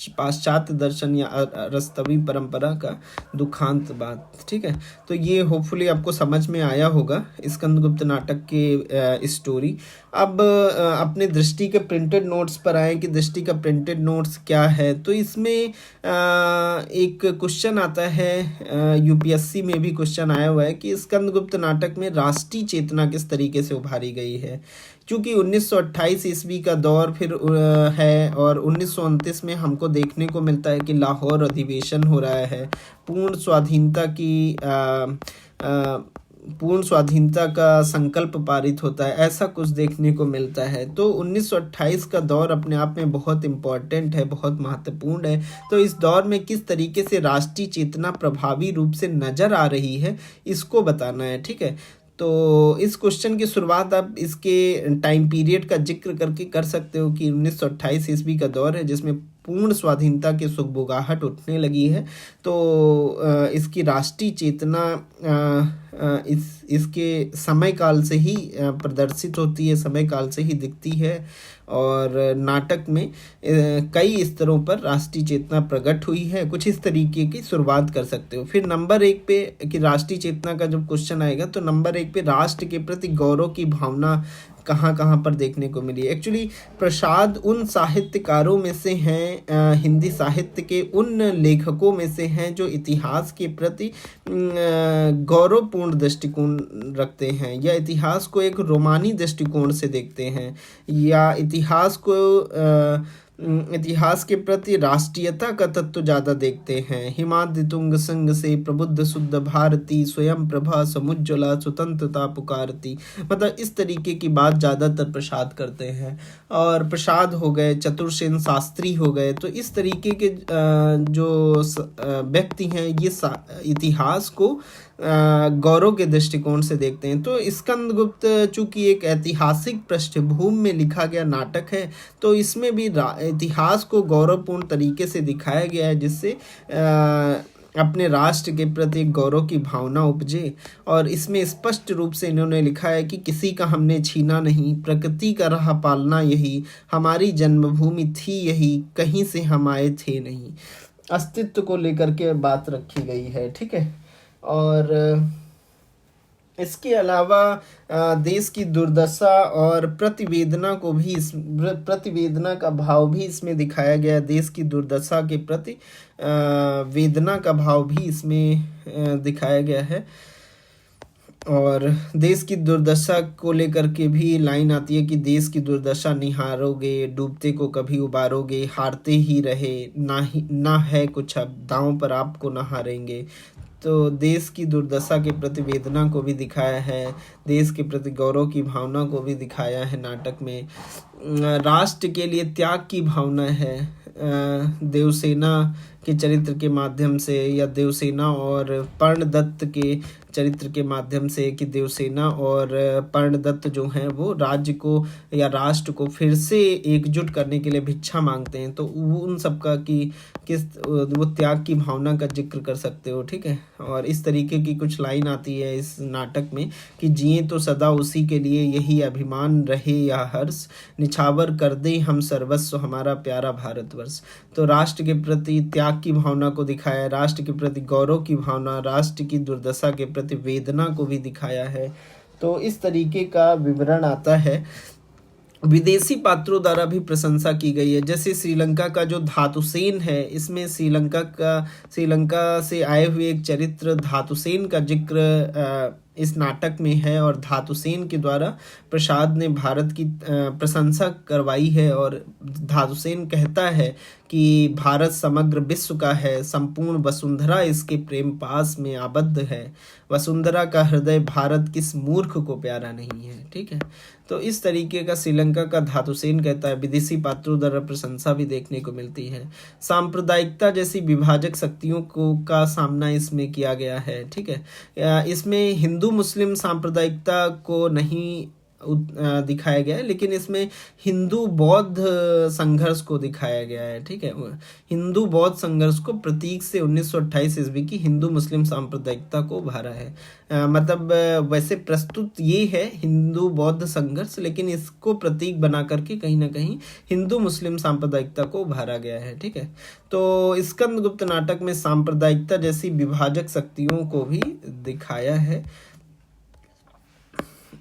A: पाश्चात्य दर्शन या अरस्तवी परंपरा का दुखांत बात। ठीक है, तो ये होपफुली आपको समझ में आया होगा स्कंदगुप्त नाटक के स्टोरी। अब अपने दृष्टि के प्रिंटेड नोट्स पर आए कि दृष्टि का प्रिंटेड नोट्स क्या है। तो इसमें एक क्वेश्चन आता है, यूपीएससी में भी क्वेश्चन आया हुआ है कि स्कंदगुप्त नाटक में राष्ट्रीय चेतना किस तरीके से उभारी गई है। क्योंकि 1928 ईस्वी का दौर फिर है और 1929 में हमको देखने को मिलता है कि लाहौर अधिवेशन हो रहा है, पूर्ण स्वाधीनता का संकल्प पारित होता है, ऐसा कुछ देखने को मिलता है। तो 1928 का दौर अपने आप में बहुत इम्पॉर्टेंट है, बहुत महत्वपूर्ण है। तो इस दौर में किस तरीके से राष्ट्रीय चेतना प्रभावी रूप से नजर आ रही है, इसको बताना है। ठीक है, तो इस क्वेश्चन की शुरुआत आप इसके टाइम पीरियड का जिक्र करके कर सकते हो कि 1928 ईस्वी का दौर है जिसमें पूर्ण स्वाधीनता की सुगबुगाहट उठने लगी है। तो इसकी राष्ट्रीय चेतना इसके समय काल से ही प्रदर्शित होती है, समय काल से ही दिखती है। और नाटक में कई स्तरों पर राष्ट्रीय चेतना प्रकट हुई है। कुछ इस तरीके की शुरुआत कर सकते हो। फिर नंबर 1 पे कि राष्ट्रीय चेतना का जब क्वेश्चन आएगा तो नंबर 1 पे राष्ट्र के प्रति गौरव की भावना कहाँ कहाँ पर देखने को मिली। एक्चुअली प्रसाद उन साहित्यकारों में से हैं, हिंदी साहित्य के उन लेखकों में से हैं जो इतिहास के प्रति गौरवपूर्ण दृष्टिकोण रखते हैं, या इतिहास को एक रोमानी दृष्टिकोण से देखते हैं, या इतिहास के प्रति राष्ट्रीयता का तत्व ज़्यादा देखते हैं। हिमाद्रि तुंग संग से प्रबुद्ध शुद्ध भारती, स्वयं प्रभा समुज्ज्वला स्वतंत्रता पुकारती, मतलब इस तरीके की बात ज़्यादातर प्रसाद करते हैं। और प्रसाद हो गए, चतुर्सेन शास्त्री हो गए, तो इस तरीके के जो व्यक्ति हैं ये इतिहास को गौरव के दृष्टिकोण से देखते हैं। तो स्कंदगुप्त चूंकि एक ऐतिहासिक पृष्ठभूमि में लिखा गया नाटक है, तो इसमें भी इतिहास को गौरवपूर्ण तरीके से दिखाया गया है, जिससे अपने राष्ट्र के प्रति गौरव की भावना उपजे। और इसमें स्पष्ट रूप से इन्होंने लिखा है कि किसी का हमने छीना नहीं, प्रकृति का रहा पालना यही, हमारी जन्मभूमि थी यही, कहीं से हम आए थे नहीं। अस्तित्व को लेकर के बात रखी गई है। ठीक है, और इसके अलावा देश की दुर्दशा और प्रतिवेदना का भाव भी इसमें दिखाया गया। देश की दुर्दशा के प्रति वेदना का भाव भी इसमें दिखाया गया है। और देश की दुर्दशा को लेकर के भी लाइन आती है कि देश की दुर्दशा निहारोगे, डूबते को कभी उबारोगे, हारते ही रहे, ना है कुछ अब, दांव पर आपको न हारेंगे। तो देश की दुर्दशा के प्रति वेदना को भी दिखाया है, देश के प्रति गौरव की भावना को भी दिखाया है नाटक में। राष्ट्र के लिए त्याग की भावना है देवसेना के चरित्र के माध्यम से, या देवसेना और पर्णदत्त के चरित्र के माध्यम से, कि देवसेना और पर्णदत्त जो हैं वो राज्य को या राष्ट्र को फिर से एकजुट करने के लिए भिक्षा मांगते हैं। तो वो उन सबका कि किस वो त्याग की भावना का जिक्र कर सकते हो। ठीक है, और इस तरीके की कुछ लाइन आती है इस नाटक में कि जिए तो सदा उसी के लिए, यही अभिमान रहे या हर्ष, निछावर कर दे हम सर्वस्व हमारा प्यारा भारतवर्ष। तो राष्ट्र के प्रति त्याग की भावना को दिखाया है, राष्ट्र के प्रति गौरव की भावना, राष्ट्र की दुर्दशा के प्रति वेदना को भी दिखाया है। तो इस तरीके का विवरण आता है। विदेशी पात्रों द्वारा भी प्रशंसा की गई है। जैसे श्रीलंका का जो धातुसेन है, इसमें श्रीलंका से आए हुए एक चरित्र धातुसेन का जिक्र इस नाटक में है, और धातुसेन के द्वारा प्रसाद ने भारत की प्रशंसा करवाई है। और धातुसेन कहता है कि भारत समग्र विश्व का है, संपूर्ण वसुंधरा इसके प्रेम पास में आबद्ध है, वसुंधरा का हृदय भारत किस मूर्ख को प्यारा नहीं है। ठीक है, तो इस तरीके का श्रीलंका का धातुसेन कहता है। विदेशी पात्रों द्वारा प्रशंसा भी देखने को मिलती है। सांप्रदायिकता जैसी विभाजक शक्तियों का सामना इसमें किया गया है। ठीक है, इसमें हिंदू मुस्लिम सांप्रदायिकता को नहीं दिखाया गया है, लेकिन इसमें हिंदू बौद्ध संघर्ष को दिखाया गया है। ठीक है, हिंदू बौद्ध संघर्ष को प्रतीक से 1928 ईस्वी की हिंदू मुस्लिम सांप्रदायिकता को उभारा है। मतलब वैसे प्रस्तुत ये है हिंदू बौद्ध संघर्ष, लेकिन इसको प्रतीक बना करके कहीं ना कहीं हिंदू मुस्लिम सांप्रदायिकता को उभारा गया है। ठीक है, तो स्कंदगुप्त नाटक में सांप्रदायिकता जैसी विभाजक शक्तियों को भी दिखाया है।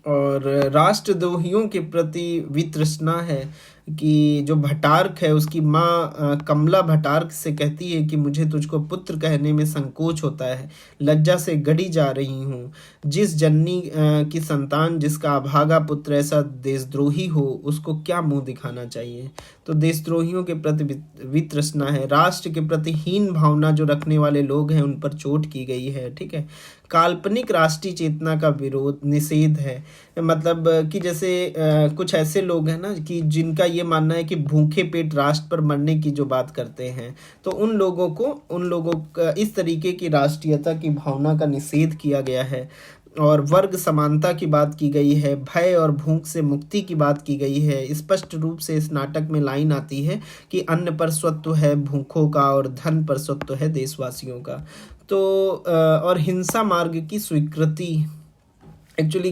A: और राष्ट्रद्रोहियों के प्रति वितृष्णा है कि जो भटार्क है उसकी माँ कमला भटार्क से कहती है कि मुझे तुझको पुत्र कहने में संकोच होता है, लज्जा से गड़ी जा रही हूँ। जिस जननी की संतान जिसका अभागा पुत्र ऐसा देशद्रोही हो उसको क्या मुंह दिखाना चाहिए। तो देशद्रोहियों के प्रति वितृष्णा है। राष्ट्र के प्रति हीन भावना जो रखने वाले लोग हैं उन पर चोट की गई है। ठीक है, काल्पनिक राष्ट्रीय चेतना का विरोध निषेध है। मतलब कि जैसे कुछ ऐसे लोग हैं ना कि जिनका ये मानना है कि भूखे पेट राष्ट्र पर मरने की जो बात करते हैं, तो उन लोगों का इस तरीके की राष्ट्रीयता की भावना का निषेध किया गया है। और वर्ग समानता की बात की गई है, भय और भूख से मुक्ति की बात की गई है। स्पष्ट रूप से इस नाटक में लाइन आती है कि अन्न पर स्वत्व है भूखों का और धन पर स्वत्व है देशवासियों का। तो और हिंसा मार्ग की स्वीकृति, एक्चुअली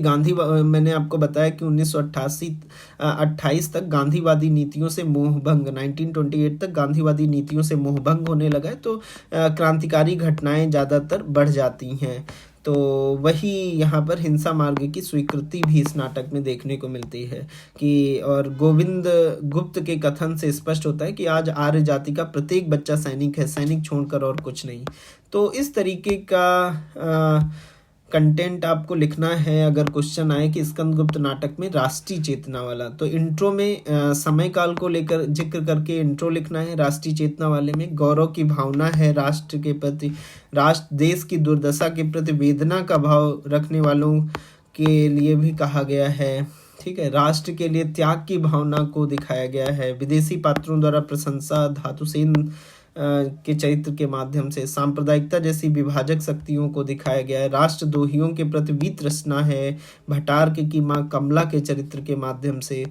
A: मैंने आपको बताया कि 1928 तक गांधीवादी नीतियों से मोहभंग, 1928 तक गांधीवादी नीतियों से मोहभंग होने लगा है, तो क्रांतिकारी घटनाएं ज़्यादातर बढ़ जाती हैं। तो वही यहाँ पर हिंसा मार्ग की स्वीकृति भी इस नाटक में देखने को मिलती है कि, और गोविंद गुप्त के कथन से स्पष्ट होता है कि आज आर्य जाति का प्रत्येक बच्चा सैनिक है, सैनिक छोड़कर और कुछ नहीं। तो इस तरीके का कंटेंट आपको लिखना है अगर क्वेश्चन आए कि स्कंदगुप्त नाटक में राष्ट्रीय चेतना वाला, तो इंट्रो में समय काल को लेकर जिक्र करके इंट्रो लिखना है। राष्ट्रीय चेतना वाले में गौरव की भावना है राष्ट्र के प्रति, राष्ट्र देश की दुर्दशा के प्रति वेदना का भाव रखने वालों के लिए भी कहा गया है। ठीक है, राष्ट्र के लिए त्याग की भावना को दिखाया गया है। विदेशी पात्रों द्वारा प्रशंसा धातुसेन के चरित्र के माध्यम से सांप्रदायिकता जैसी विभाजक शक्तियों को दिखाया गया है। राष्ट्रद्रोहियों के प्रति वितृष्णा है भटार्क की माँ कमला के चरित्र के माध्यम से,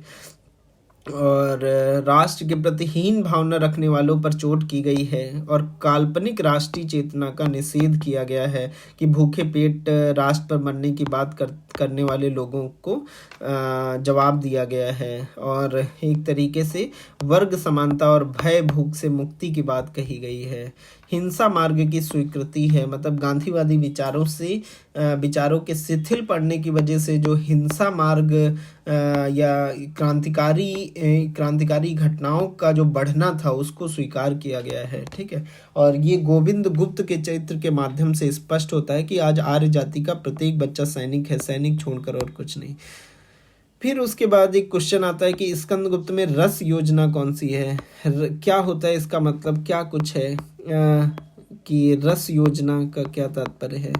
A: और राष्ट्र के प्रति हीन भावना रखने वालों पर चोट की गई है। और काल्पनिक राष्ट्रीय चेतना का निषेध किया गया है कि भूखे पेट राष्ट्र पर मरने की बात करने वाले लोगों को जवाब दिया गया है। और एक तरीके से वर्ग समानता और भय भूख से मुक्ति की बात कही गई है। हिंसा मार्ग की स्वीकृति है, मतलब गांधीवादी विचारों के शिथिल पड़ने की वजह से जो हिंसा मार्ग या क्रांतिकारी घटनाओं का जो बढ़ना था उसको स्वीकार किया गया है। ठीक है, और ये गोविंद गुप्त के चरित्र के माध्यम से स्पष्ट होता है कि आज आर्य जाति का प्रत्येक बच्चा सैनिक है, सैनिक छोड़कर और कुछ नहीं। फिर उसके बाद एक क्वेश्चन आता है कि स्कंदगुप्त में रस योजना कौन सी है, क्या होता है इसका मतलब, क्या कुछ है कि रस योजना का क्या तात्पर्य है।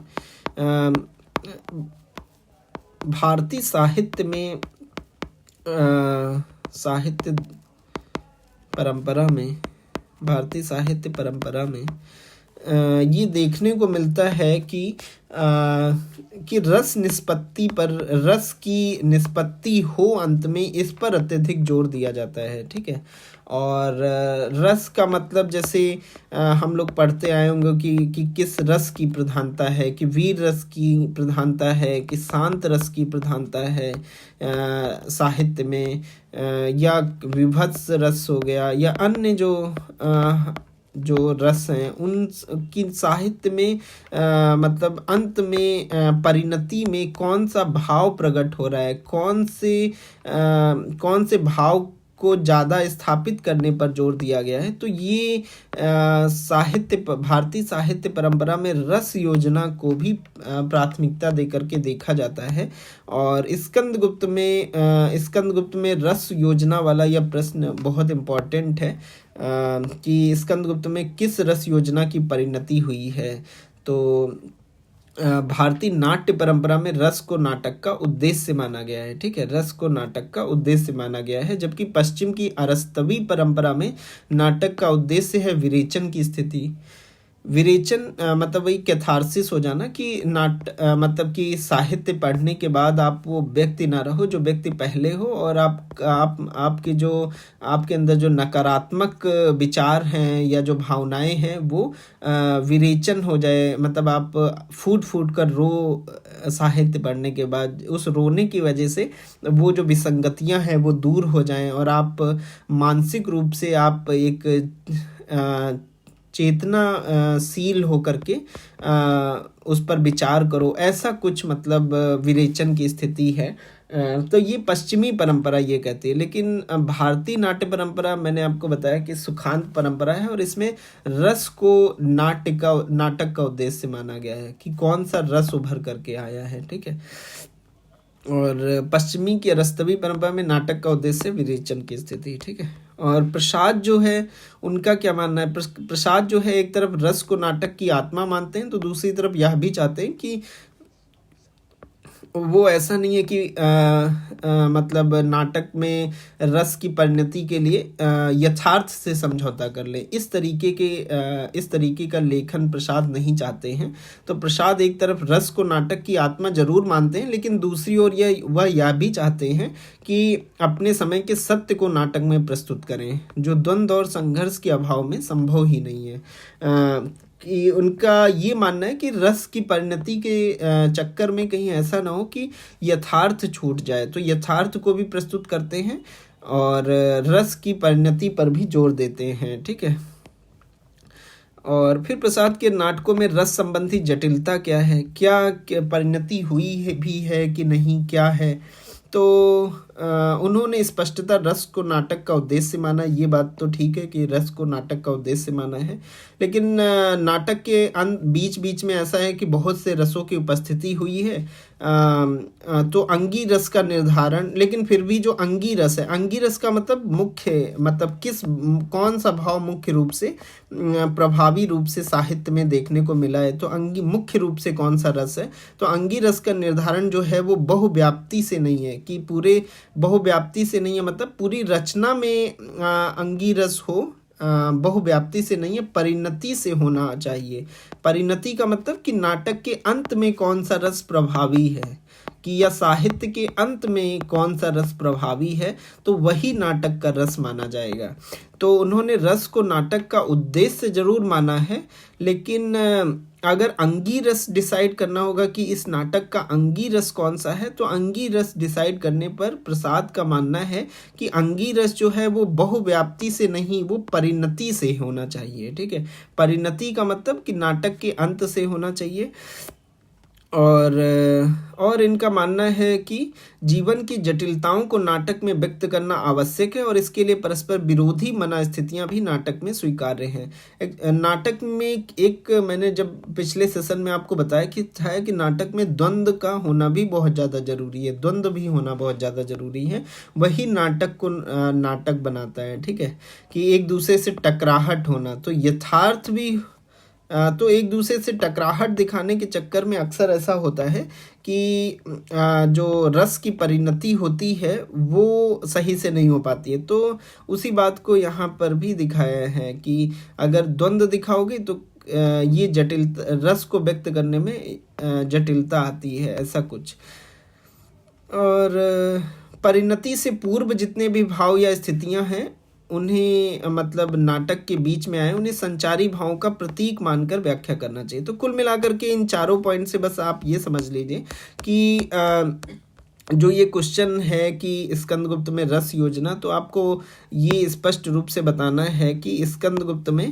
A: भारतीय साहित्य में भारतीय साहित्य परंपरा में ये देखने को मिलता है कि रस की निष्पत्ति हो अंत में, इस पर अत्यधिक जोर दिया जाता है। ठीक है, और रस का मतलब जैसे हम लोग पढ़ते आए होंगे कि किस रस की प्रधानता है, कि वीर रस की प्रधानता है, कि शांत रस की प्रधानता है साहित्य में, या विभत्स रस हो गया, या अन्य जो रस हैं उनकी साहित्य में मतलब अंत में परिणति में कौन सा भाव प्रकट हो रहा है, कौन से भाव को ज़्यादा स्थापित करने पर जोर दिया गया है। तो ये भारतीय साहित्य परंपरा में रस योजना को भी प्राथमिकता देकर के देखा जाता है। और स्कंदगुप्त में रस योजना वाला यह प्रश्न बहुत इम्पोर्टेंट है कि स्कंदगुप्त में किस रस योजना की परिणति हुई है। तो भारतीय नाट्य परंपरा में रस को नाटक का उद्देश्य माना गया है। ठीक है, रस को नाटक का उद्देश्य माना गया है, जबकि पश्चिम की अरस्तवी परंपरा में नाटक का उद्देश्य है विरेचन की स्थिति। विरेचन मतलब वही कैथारसिस हो जाना कि मतलब कि साहित्य पढ़ने के बाद आप वो व्यक्ति ना रहो जो व्यक्ति पहले हो, और आपके जो आपके अंदर जो नकारात्मक विचार हैं या जो भावनाएं हैं वो विरेचन हो जाए, मतलब आप फूट फूट कर रो साहित्य पढ़ने के बाद, उस रोने की वजह से वो जो विसंगतियां हैं वो दूर हो जाएं, और आप मानसिक रूप से आप एक चेतनाशील होकर के उस पर विचार करो, ऐसा कुछ मतलब विरेचन की स्थिति है। तो ये पश्चिमी परंपरा ये कहती है, लेकिन भारतीय नाट्य परंपरा मैंने आपको बताया कि सुखांत परंपरा है, और इसमें रस को नाटक का उद्देश्य माना गया है कि कौन सा रस उभर करके आया है, ठीक है। और पश्चिमी की रस्तवी परंपरा में नाटक का उद्देश्य विरेचन की स्थिति, ठीक है। और प्रसाद जो है उनका क्या मानना है, प्रसाद जो है एक तरफ रस को नाटक की आत्मा मानते हैं, तो दूसरी तरफ यह भी चाहते हैं कि वो ऐसा नहीं है कि मतलब नाटक में रस की परिणति के लिए यथार्थ से समझौता कर ले, इस तरीके का लेखन प्रसाद नहीं चाहते हैं। तो प्रसाद एक तरफ रस को नाटक की आत्मा जरूर मानते हैं, लेकिन दूसरी ओर वह यह भी चाहते हैं कि अपने समय के सत्य को नाटक में प्रस्तुत करें, जो द्वंद्व और संघर्ष के अभाव में संभव ही नहीं है। कि उनका ये मानना है कि रस की परिणति के चक्कर में कहीं ऐसा ना हो कि यथार्थ छूट जाए, तो यथार्थ को भी प्रस्तुत करते हैं और रस की परिणति पर भी जोर देते हैं, ठीक है। और फिर प्रसाद के नाटकों में रस संबंधी जटिलता क्या है, क्या परिणति हुई है भी है कि नहीं, क्या है, तो उन्होंने स्पष्टता रस को नाटक का उद्देश्य माना। ये बात तो ठीक है कि रस को नाटक का उद्देश्य माना है, लेकिन नाटक के बीच बीच में ऐसा है कि बहुत से रसों की उपस्थिति हुई है, तो अंगी रस का निर्धारण, लेकिन फिर भी जो अंगी रस है, अंगी रस का मतलब मुख्य, मतलब कौन सा भाव मुख्य रूप से प्रभावी रूप से साहित्य में देखने को मिला है, तो मुख्य रूप से कौन सा रस है, तो अंगी रस का निर्धारण जो है वो बहुव्याप्ति से नहीं है, कि पूरे बहुव्याप्ति से नहीं है, मतलब पूरी रचना में अंगी रस हो, बहुव्याप्ति से नहीं है, परिणति से होना चाहिए। परिणति का मतलब कि नाटक के अंत में कौन सा रस प्रभावी है, कि या साहित्य के अंत में कौन सा रस प्रभावी है, तो वही नाटक का रस माना जाएगा। तो उन्होंने रस को नाटक का उद्देश्य जरूर माना है, लेकिन अगर अंगी रस डिसाइड करना होगा कि इस नाटक का अंगी रस कौन सा है, तो अंगी रस डिसाइड करने पर प्रसाद का मानना है कि अंगी रस जो है वो बहुव्याप्ति से नहीं, वो परिणति से होना चाहिए, ठीक है। परिणति का मतलब कि नाटक के अंत से होना चाहिए। और इनका मानना है कि जीवन की जटिलताओं को नाटक में व्यक्त करना आवश्यक है, और इसके लिए परस्पर विरोधी मनस्थितियां भी नाटक में स्वीकार्य हैं। नाटक में एक मैंने जब पिछले सेशन में आपको बताया कि नाटक में द्वंद्व का होना भी बहुत ज़्यादा जरूरी है, द्वंद्व भी होना बहुत ज़्यादा जरूरी है, वही नाटक को नाटक बनाता है, ठीक है। कि एक दूसरे से टकराहट होना, तो यथार्थ भी, तो एक दूसरे से टकराहट दिखाने के चक्कर में अक्सर ऐसा होता है कि जो रस की परिणति होती है वो सही से नहीं हो पाती है। तो उसी बात को यहाँ पर भी दिखाया है कि अगर द्वंद्व दिखाओगे तो ये जटिल रस को व्यक्त करने में जटिलता आती है, ऐसा कुछ। और परिणति से पूर्व जितने भी भाव या स्थितियां हैं उन्हें, मतलब नाटक के बीच में आए, उन्हें संचारी भावों का प्रतीक मानकर व्याख्या करना चाहिए। तो कुल मिलाकर के इन चारों पॉइंट से बस आप ये समझ लीजिए कि जो ये क्वेश्चन है कि स्कंदगुप्त में रस योजना, तो आपको ये स्पष्ट रूप से बताना है कि स्कंदगुप्त में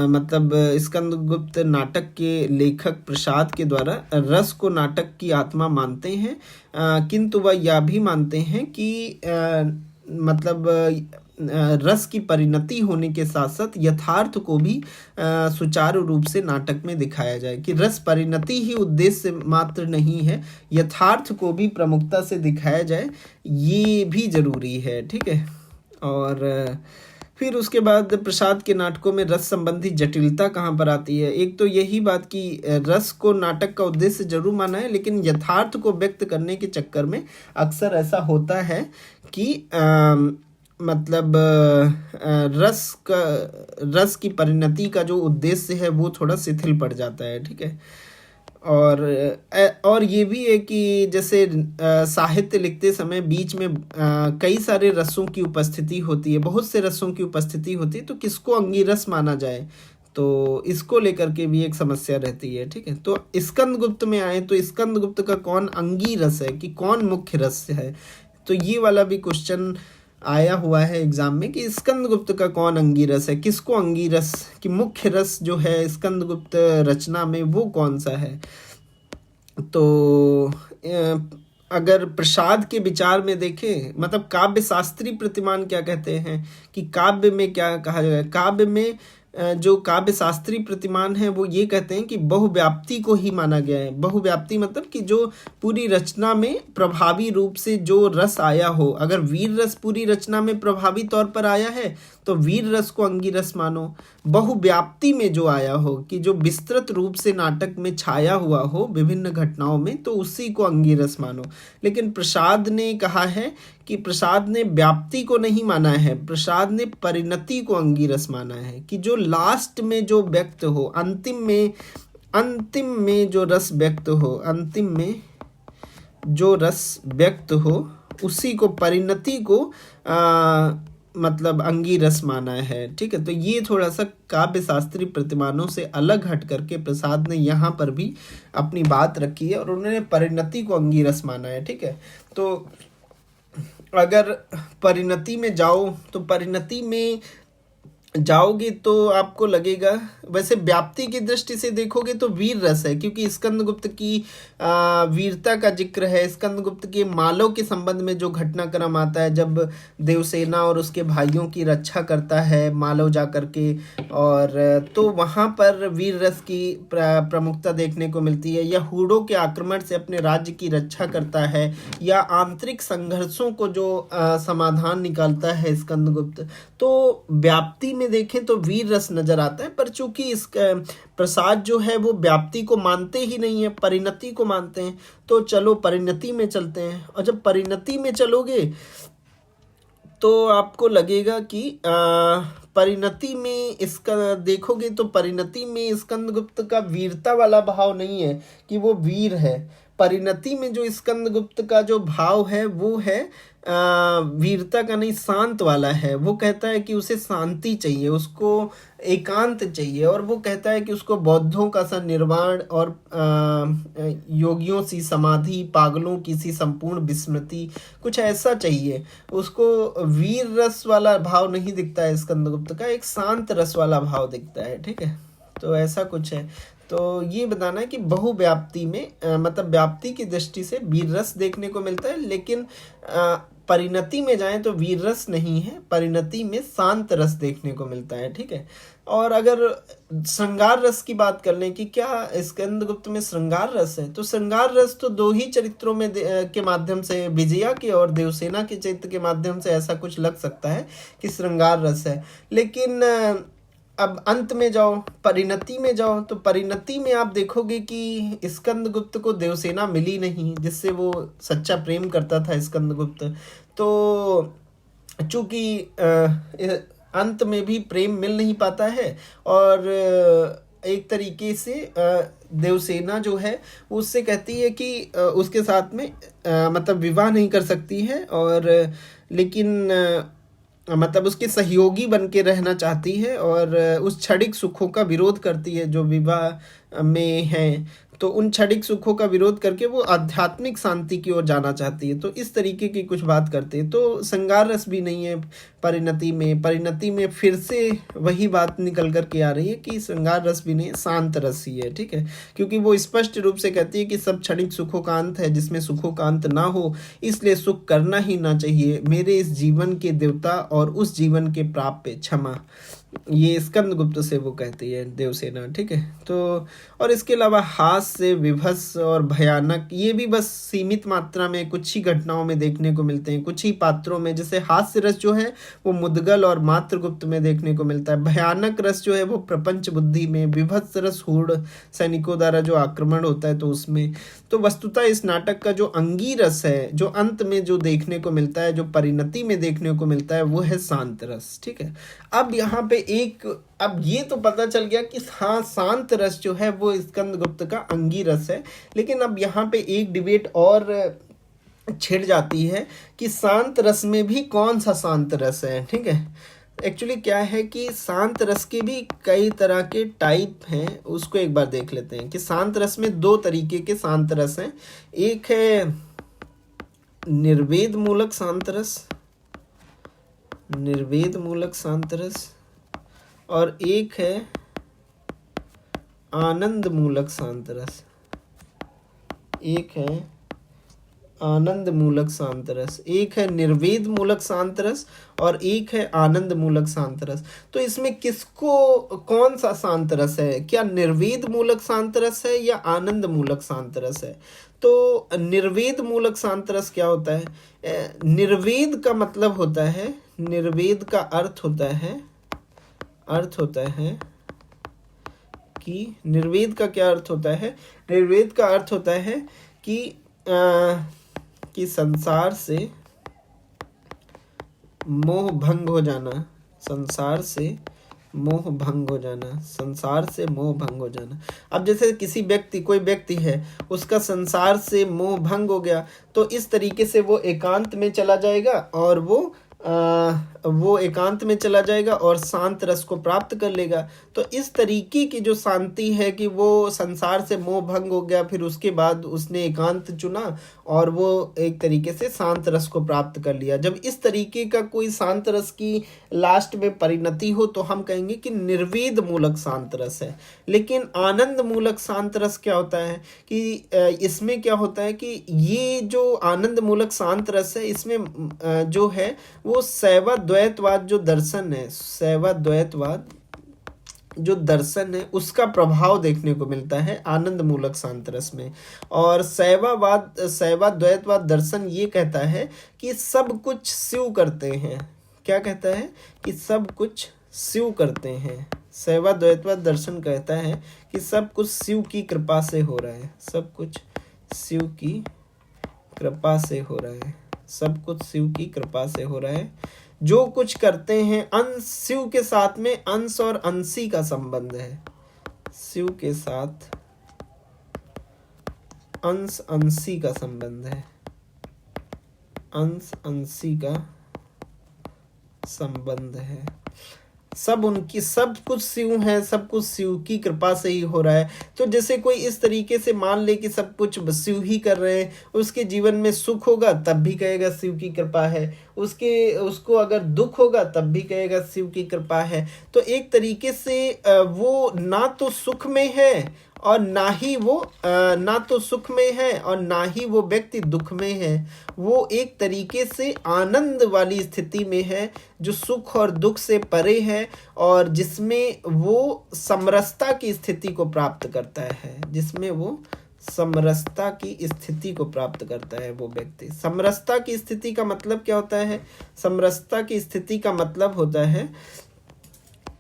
A: मतलब स्कंदगुप्त नाटक के लेखक प्रसाद के द्वारा रस को नाटक की आत्मा मानते हैं, किंतु वह यह भी मानते हैं कि मतलब रस की परिणति होने के साथ साथ यथार्थ को भी सुचारू रूप से नाटक में दिखाया जाए, कि रस परिणति ही उद्देश्य मात्र नहीं है, यथार्थ को भी प्रमुखता से दिखाया जाए, ये भी जरूरी है, ठीक है। और फिर उसके बाद प्रसाद के नाटकों में रस संबंधी जटिलता कहाँ पर आती है। एक तो यही बात कि रस को नाटक का उद्देश्य जरूर माना है, लेकिन यथार्थ को व्यक्त करने के चक्कर में अक्सर ऐसा होता है कि मतलब रस की परिणति का जो उद्देश्य है वो थोड़ा शिथिल पड़ जाता है, ठीक है। और ये भी है कि जैसे साहित्य लिखते समय बीच में कई सारे रसों की उपस्थिति होती है, बहुत से रसों की उपस्थिति होती है, तो किसको अंगीरस माना जाए, तो इसको लेकर के भी एक समस्या रहती है, ठीक है। तो स्कंदगुप्त में आए तो स्कंदगुप्त का कौन अंगी रस है कि कौन मुख्य रस है, तो ये वाला भी क्वेश्चन आया हुआ है एग्जाम में कि स्कंदगुप्त का कौन अंगीरस है, किसको अंगीरस कि मुख्य रस जो है स्कंदगुप्त रचना में वो कौन सा है। तो अगर प्रसाद के विचार में देखें, मतलब काव्य शास्त्री प्रतिमान क्या कहते हैं कि काव्य में क्या कहा जाए, काव्य में जो काव्य शास्त्री प्रतिमान है वो ये कहते हैं कि बहुव्याप्ति को ही माना गया है। बहुव्याप्ति मतलब कि जो पूरी रचना में प्रभावी रूप से जो रस आया हो, अगर वीर रस पूरी रचना में प्रभावी तौर पर आया है तो वीर रस को अंगीरस मानो। बहुव्याप्ति में जो आया हो कि जो विस्तृत रूप से नाटक में छाया हुआ हो विभिन्न घटनाओं में, तो उसी को अंगीरस मानो। लेकिन प्रसाद ने कहा है कि प्रसाद ने व्याप्ति को नहीं माना है, प्रसाद ने परिणति को अंगीरस माना है कि जो लास्ट में जो व्यक्त हो, अंतिम में जो रस व्यक्त हो, अंतिम में जो रस व्यक्त हो उसी को परिणति को मतलब अंगीरस माना है, ठीक है। तो ये थोड़ा सा काव्य शास्त्री प्रतिमानों से अलग हट करके प्रसाद ने यहाँ पर भी अपनी बात रखी है और उन्होंने परिणति को अंगीरस माना है, ठीक है। तो अगर परिणति में जाओ तो परिणति में जाओगे तो आपको लगेगा, वैसे व्याप्ति की दृष्टि से देखोगे तो वीर रस है, क्योंकि स्कंदगुप्त की वीरता का जिक्र है। स्कंदगुप्त के मालव के संबंध में जो घटनाक्रम आता है, जब देवसेना और उसके भाइयों की रक्षा करता है मालव जा करके, और तो वहाँ पर वीर रस की प्रमुखता देखने को मिलती है। या हूणों के आक्रमण से अपने राज्य की रक्षा करता है, या आंतरिक संघर्षों को जो समाधान निकालता है स्कंदगुप्त, तो व्याप्ति में देखें तो वीर रस नजर आता है। पर चूंकि इस प्रसाद जो है वो व्याप्ति को मानते ही नहीं है, परिणति को मानते हैं, तो चलो परिणति में चलते हैं। और जब परिणति में चलोगे तो आपको लगेगा कि परिणति में इसका देखोगे तो परिणति में स्कंदगुप्त का वीरता वाला भाव नहीं है कि वो वीर है। परिणति में जो स्कंदगुप्त का जो भाव है वो है वीरता का नहीं, शांत वाला है। वो कहता है कि उसे शांति चाहिए, उसको एकांत चाहिए, और वो कहता है कि उसको बौद्धों का सा निर्वाण और योगियों सी समाधि, पागलों की सी संपूर्ण विस्मृति, कुछ ऐसा चाहिए। उसको वीर रस वाला भाव नहीं दिखता है स्कंदगुप्त का, एक शांत रस वाला भाव दिखता है, ठीक है। तो ऐसा कुछ है। तो ये बताना है कि बहुव्याप्ति में मतलब व्याप्ति की दृष्टि से वीर रस देखने को मिलता है, लेकिन परिणति में जाएं तो वीर रस नहीं है, परिणति में शांत रस देखने को मिलता है, ठीक है। और अगर श्रृंगार रस की बात कर लें कि क्या स्कंदगुप्त में श्रृंगार रस है, तो श्रृंगार रस तो दो ही चरित्रों में के माध्यम से, विजया के और देवसेना के चरित्र के माध्यम से ऐसा कुछ लग सकता है कि श्रृंगार रस है। लेकिन अब अंत में जाओ, परिणति में जाओ, तो परिणति में आप देखोगे कि स्कंदगुप्त को देवसेना मिली नहीं जिससे वो सच्चा प्रेम करता था स्कंदगुप्त। तो चूंकि अंत में भी प्रेम मिल नहीं पाता है, और एक तरीके से देवसेना जो है उससे कहती है कि उसके साथ में मतलब विवाह नहीं कर सकती है, और लेकिन मतलब उसके सहयोगी बन के रहना चाहती है, और उस क्षणिक सुखों का विरोध करती है जो विवाह में है। तो उन क्षणिक सुखों का विरोध करके वो आध्यात्मिक शांति की ओर जाना चाहती है। तो इस तरीके की कुछ बात करते हैं। तो श्रृंगार रस भी नहीं है परिणति में। परिणति में फिर से वही बात निकल कर के आ रही है कि श्रृंगार रस भी नहीं है, शांत रस ही है, ठीक है। क्योंकि वो स्पष्ट रूप से कहती है कि सब क्षणिक सुखों का अंत है, जिसमें सुखों का अंत ना हो, इसलिए सुख करना ही ना चाहिए। मेरे इस जीवन के देवता और उस जीवन के प्राप्य क्षमा, ये स्कंदगुप्त से वो कहती है देवसेना, ठीक है। तो और इसके अलावा हास्य, विभत्स और भयानक, ये भी बस सीमित मात्रा में कुछ ही घटनाओं में देखने को मिलते हैं, कुछ ही पात्रों में। जैसे हास्य रस जो है वो मुद्गल और मात्रगुप्त में देखने को मिलता है। भयानक रस जो है वो प्रपंच बुद्धि में, विभत्स रस हूढ़ सैनिकों द्वारा जो आक्रमण होता है तो उसमें। तो वस्तुतः इस नाटक का जो अंगी रस है, जो अंत में जो देखने को मिलता है, जो परिणति में देखने को मिलता है, वो है शांत रस। ठीक है, अब यहाँ पे अब ये तो पता चल गया कि हाँ, शांत रस जो है वो स्कंदगुप्त का अंगी रस है। लेकिन अब यहाँ पे एक डिबेट और छिड़ जाती है कि शांत रस में भी कौन सा शांत रस है। ठीक है, एक्चुअली क्या है कि शांत रस के भी कई तरह के टाइप हैं, उसको एक बार देख लेते हैं कि शांत रस में दो तरीके के शांत रस हैं। एक है निर्वेद मूलक शांत रस, निर्वेद मूलक शांत रस, और एक है आनंद मूलक शांत रस। एक है आनंद मूलक शांत रस, एक है निर्वेद मूलक शांत रस और एक है आनंद मूलक शांत रस। तो इसमें किसको कौन सा शांत रस है? क्या निर्वेद मूलक शांत रस है या आनंद मूलक शांत रस है? तो निर्वेद मूलक शांत रस क्या होता है? निर्वेद का मतलब होता है, निर्वेद का अर्थ होता है कि निर्वेद का क्या अर्थ होता है? निर्वेद का अर्थ होता है कि संसार से मोह भंग हो जाना, संसार से मोह भंग हो जाना, संसार से मोह भंग हो जाना। अब जैसे कोई व्यक्ति है, उसका संसार से मोह भंग हो गया, तो इस तरीके से वो एकांत में चला जाएगा और वो एकांत में चला जाएगा और शांत रस को प्राप्त कर लेगा। तो इस तरीके की जो शांति है कि वो संसार से मोह भंग हो गया, फिर उसके बाद उसने एकांत चुना और वो एक तरीके से शांत रस को प्राप्त कर लिया। जब इस तरीके का कोई शांत रस की लास्ट में परिणति हो तो हम कहेंगे कि निर्वेद मूलक शांत रस है। लेकिन आनंद मूलक शांत रस क्या होता है कि इसमें क्या होता है कि ये जो आनंद मूलक शांत रस है, इसमें जो है वो शैव द्वैतवाद जो दर्शन है, शैव द्वैतवाद जो दर्शन है उसका प्रभाव देखने को मिलता है आनंद मूलक शांत रस में। और शैव द्वैतवाद दर्शन ये कहता है कि सब कुछ शिव करते हैं। क्या कहता है? कि सब कुछ शिव करते हैं। शैव द्वैतवाद दर्शन कहता है कि सब कुछ शिव की कृपा से हो रहा है, सब कुछ शिव की कृपा से हो रहा है, सब कुछ शिव की कृपा से हो रहा है। जो कुछ करते हैं अंश शिव के साथ में अंश और अंशी का संबंध है, शिव के साथ अंश अंशी का संबंध है, अंश अंशी का संबंध है। सब कुछ शिव है, सब कुछ शिव की कृपा से ही हो रहा है। तो जैसे कोई इस तरीके से मान ले कि सब कुछ शिव ही कर रहे हैं, उसके जीवन में सुख होगा तब भी कहेगा शिव की कृपा है, उसको अगर दुख होगा तब भी कहेगा शिव की कृपा है। तो एक तरीके से वो ना तो सुख में है और ना तो सुख में है और ना ही वो व्यक्ति दुख में है। वो एक तरीके से आनंद वाली स्थिति में है जो सुख और दुख से परे है और जिसमें वो समरसता की स्थिति को प्राप्त करता है, जिसमें वो समरसता की स्थिति को प्राप्त करता है वो व्यक्ति। समरसता की स्थिति का मतलब क्या होता है? समरसता की स्थिति का मतलब होता है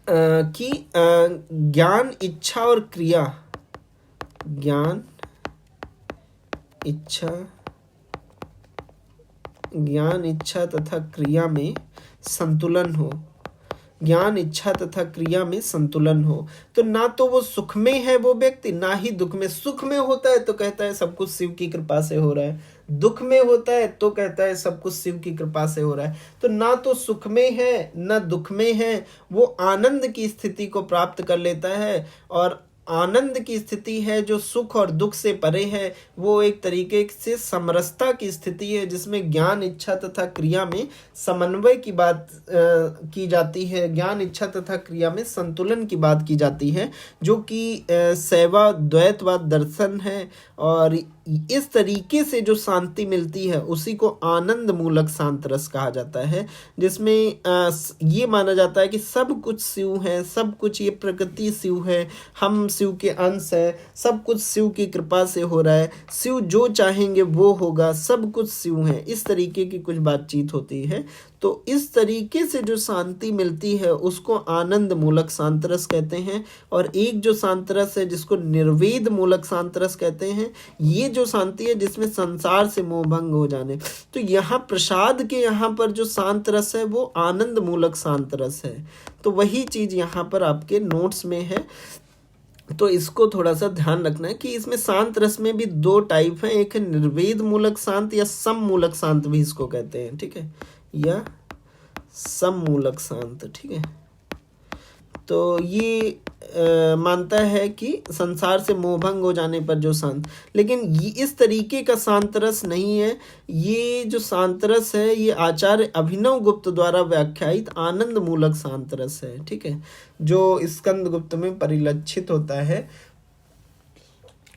A: कि ज्ञान, इच्छा और क्रिया, ज्ञान इच्छा तथा क्रिया में संतुलन हो, ज्ञान इच्छा तथा क्रिया में संतुलन हो। तो ना तो वो सुख में है वो व्यक्ति, ना ही दुख में। सुख में होता है तो कहता है सब कुछ शिव की कृपा से हो रहा है, दुख में होता है तो कहता है सब कुछ शिव की कृपा से हो रहा है। तो ना तो सुख में है ना दुख में है, वो आनंद की स्थिति को प्राप्त कर लेता है। और आनंद की स्थिति है जो सुख और दुख से परे है, वो एक तरीके से समरसता की स्थिति है जिसमें ज्ञान, इच्छा तथा क्रिया में समन्वय की बात की जाती है, ज्ञान, इच्छा तथा क्रिया में संतुलन की बात की जाती है, जो कि शैव द्वैतवाद दर्शन है। और इस तरीके से जो शांति मिलती है उसी को आनंद मूलक शांत रस कहा जाता है, जिसमें ये माना जाता है कि सब कुछ शिव है, सब कुछ ये प्रकृति शिव है, हम शिव के अंश है, सब कुछ शिव की कृपा से हो रहा है, शिव जो चाहेंगे वो होगा, सब कुछ शिव है, इस तरीके की कुछ बातचीत होती है। तो इस तरीके से जो शांति मिलती है उसको आनंद मूलक शांतरस कहते हैं। और एक जो शांतरस है जिसको निर्वेद मूलक शांतरस कहते हैं, ये जो शांति है जिसमें संसार से मोहभंग हो जाने। तो यहाँ प्रसाद के यहाँ पर जो शांत रस है वो आनंद मूलक शांत रस है। तो वही चीज यहाँ पर आपके नोट्स में है, तो इसको थोड़ा सा ध्यान रखना है कि इसमें शांत रस में भी दो टाइप हैं, एक है निर्वेद मूलक शांत या सम मूलक शांत भी इसको कहते हैं, ठीक है, या सम मूलक शांत, ठीक है। तो ये मानता है कि संसार से मोहभंग हो जाने पर जो शांत, लेकिन ये इस तरीके का शांतरस नहीं है। ये जो शांतरस है ये आचार्य अभिनव गुप्त द्वारा व्याख्यायित आनंद मूलक शांतरस है, ठीक है, जो स्कंद गुप्त में परिलक्षित होता है।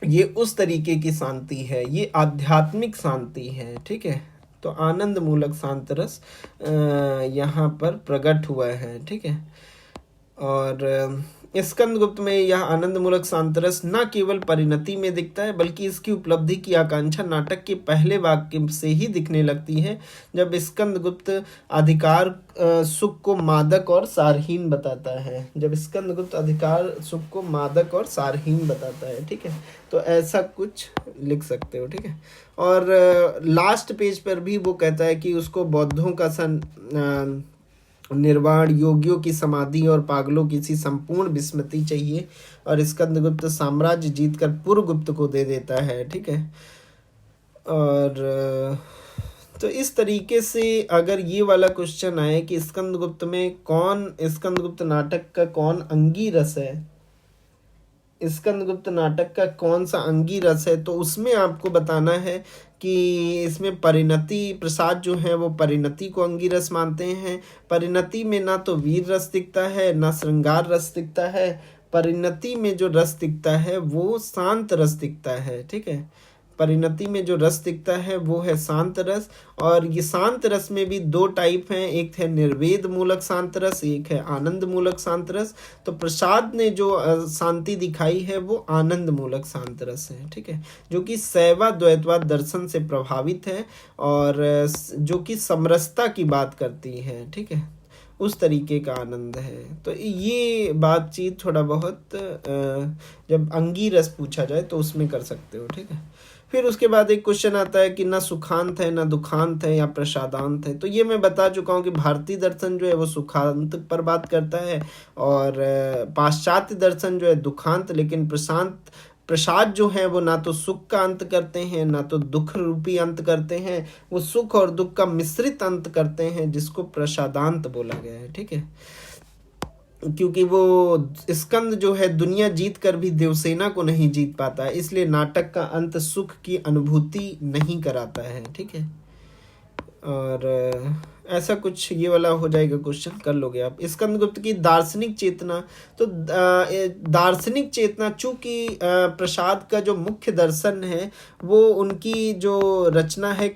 A: ये उस तरीके की शांति है, ये आध्यात्मिक शांति है, ठीक है। तो आनंद मूलक शांतरस यहाँ पर प्रकट हुआ है, ठीक है। और स्कंद गुप्त में यह आनंद मूलक शांतरस न केवल परिणति में दिखता है बल्कि इसकी उपलब्धि की आकांक्षा नाटक के पहले वाक्य से ही दिखने लगती है, जब स्कंद गुप्त अधिकार सुख को मादक और सारहीन बताता है। जब स्कंद गुप्त अधिकार सुख को मादक और सारहीन बताता है, ठीक है, तो ऐसा कुछ लिख सकते हो, ठीक है। और लास्ट पेज पर भी वो कहता है कि उसको बौद्धों का निर्वाण, योगियों की समाधि और पागलों की सी संपूर्ण विस्मृति चाहिए, और स्कंदगुप्त साम्राज्य जीतकर पुरगुप्त को दे देता है, ठीक है। और तो इस तरीके से अगर ये वाला क्वेश्चन आए कि स्कंदगुप्त में कौन, स्कंदगुप्त नाटक का कौन अंगी रस है, स्कंदगुप्त नाटक का कौन सा अंगी रस है, तो उसमें आपको बताना है कि इसमें परिणति प्रसाद जो है वो परिणति को अंगी रस मानते हैं। परिणति में ना तो वीर रस दिखता है ना श्रृंगार रस दिखता है, परिणति में जो रस दिखता है वो शांत रस दिखता है, ठीक है। परिणति में जो रस दिखता है वो है शांत रस, और ये शांत रस में भी दो टाइप हैं, एक है निर्वेद मूलक शांत रस, एक है आनंद मूलक शांत रस। तो प्रसाद ने जो शांति दिखाई है वो आनंद मूलक शांत रस है, ठीक है, जो कि शैव द्वैतवाद दर्शन से प्रभावित है और जो कि समरसता की बात करती है, ठीक है, उस तरीके का आनंद है। तो ये बातचीत थोड़ा बहुत जब अंगी रस पूछा जाए तो उसमें कर सकते हो, ठीक है। फिर उसके बाद एक क्वेश्चन आता है कि ना सुखांत है ना दुखांत है या प्रसादांत है। तो ये मैं बता चुका हूँ कि भारतीय दर्शन जो है वो सुखांत पर बात करता है और पाश्चात्य दर्शन जो है दुखांत, लेकिन प्रसाद जो है वो ना तो सुख का अंत करते हैं ना तो दुख रूपी अंत करते हैं, वो सुख और दुख का मिश्रित अंत करते हैं, जिसको प्रसादांत बोला गया है, ठीक है। क्योंकि वो स्कंद जो है दुनिया जीत कर भी देवसेना को नहीं जीत पाता है, इसलिए नाटक का अंत सुख की अनुभूति नहीं कराता है, ठीक है। और ऐसा कुछ ये वाला हो जाएगा क्वेश्चन, कर लोगे आप। स्कंदगुप्त की दार्शनिक चेतना, तो दार्शनिक चेतना चूंकि प्रसाद का जो मुख्य दर्शन है वो उनकी जो रचना है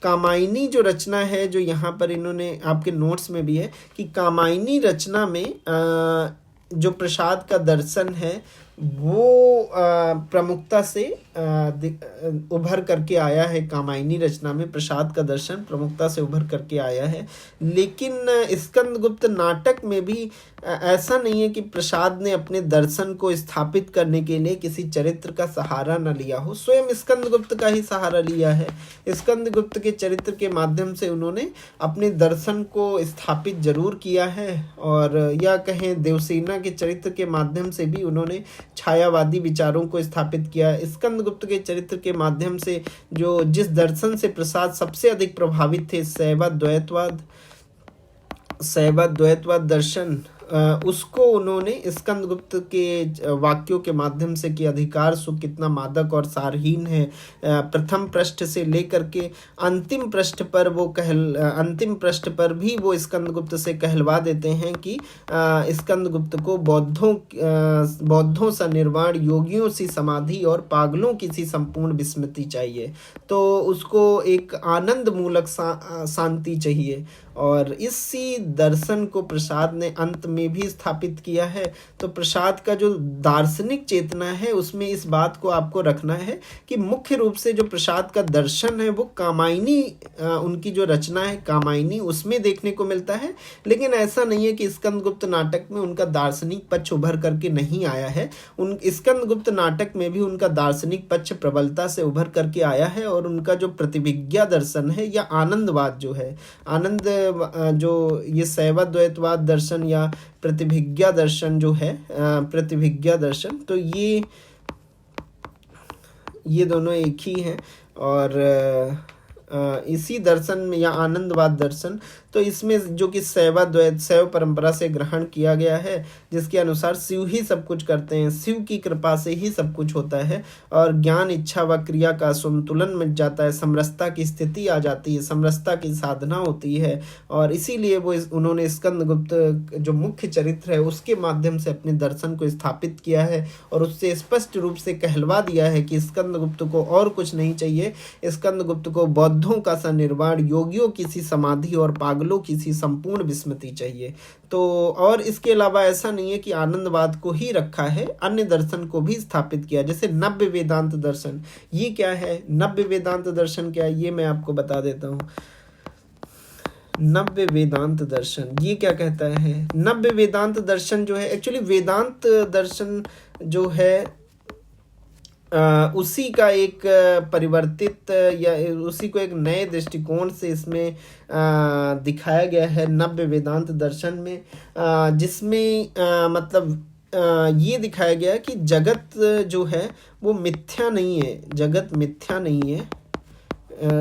A: कामायनी जो रचना है, जो यहाँ पर इन्होंने आपके नोट्स में भी है कि कामायनी रचना में जो प्रसाद का दर्शन है वो प्रमुखता से उभर करके आया है। कामायनी रचना में प्रसाद का दर्शन प्रमुखता से उभर करके आया है, लेकिन स्कंदगुप्त नाटक में भी ऐसा नहीं है कि प्रसाद ने अपने दर्शन को स्थापित करने के लिए किसी चरित्र का सहारा न लिया हो, स्वयं स्कंदगुप्त का ही सहारा लिया है। स्कंदगुप्त के चरित्र के माध्यम से उन्होंने अपने दर्शन को स्थापित जरूर किया है, और या कहें देवसेना के चरित्र के माध्यम से भी उन्होंने छायावादी विचारों को स्थापित किया। स्कंदगुप्त के चरित्र के माध्यम से जो जिस दर्शन से प्रसाद सबसे अधिक प्रभावित थे, शैव द्वैतवाद दर्शन, उसको उन्होंने स्कंदगुप्त के वाक्यों के माध्यम से कि अधिकार सुख कितना मादक और सारहीन है, प्रथम पृष्ठ से लेकर के अंतिम पृष्ठ पर भी वो स्कंदगुप्त से कहलवा देते हैं कि स्कंदगुप्त को बौद्धों सा निर्वाण, योगियों सी समाधि और पागलों की सी संपूर्ण विस्मृति चाहिए। तो उसको एक आनंद मूलक शांति चाहिए, और इसी दर्शन को प्रसाद ने अंत में भी स्थापित किया है। तो प्रसाद का जो दार्शनिक चेतना है उसमें इस बात को आपको रखना है कि मुख्य रूप से जो प्रसाद का दर्शन है वो कामायनी, उनकी जो रचना है कामायनी, उसमें देखने को मिलता है। लेकिन ऐसा नहीं है कि स्कंदगुप्त नाटक में उनका दार्शनिक पक्ष उभर करके नहीं आया है। उन स्कंदगुप्त नाटक में भी उनका दार्शनिक पक्ष प्रबलता से उभर करके आया है। और उनका जो प्रतिभिज्ञा दर्शन है या आनंदवाद जो है, आनंद जो ये शैवद्वैतवाद दर्शन या प्रतिभिज्ञा दर्शन जो है, प्रतिभिज्ञा दर्शन, तो ये दोनों एक ही हैं। और इसी दर्शन में या आनंदवाद दर्शन, तो इसमें जो कि शैवाद्वैत शैव परंपरा से ग्रहण किया गया है, जिसके अनुसार शिव ही सब कुछ करते हैं, शिव की कृपा से ही सब कुछ होता है और ज्ञान इच्छा व क्रिया का संतुलन मिट जाता है, समरसता की स्थिति आ जाती है, समरसता की साधना होती है। और इसीलिए उन्होंने स्कंदगुप्त जो मुख्य चरित्र है उसके माध्यम से अपने दर्शन को स्थापित किया है और उससे स्पष्ट रूप से कहलवा दिया है कि स्कंदगुप्त को और कुछ नहीं चाहिए। स्कंदगुप्त को बौद्धों का सा निर्वाण, योगियों की सी समाधि और पागलों की सी संपूर्ण विस्मृति चाहिए। तो और इसके अलावा ऐसा नहीं है कि आनंदवाद को ही रखा है, अन्य दर्शन को भी स्थापित किया। जैसे नव्य वेदांत दर्शन, ये क्या है? नव्य वेदांत दर्शन क्या है ये मैं आपको बता देता हूँ। नव्य वेदांत दर्शन ये क्या कहता है? नव्य वेदांत दर्शन जो है, एक्चुअली वेदांत दर्शन जो है उसी का एक परिवर्तित या उसी को एक नए दृष्टिकोण से इसमें दिखाया गया है नव्य वेदांत दर्शन में, जिसमें मतलब ये दिखाया गया कि जगत जो है वो मिथ्या नहीं है, जगत मिथ्या नहीं है,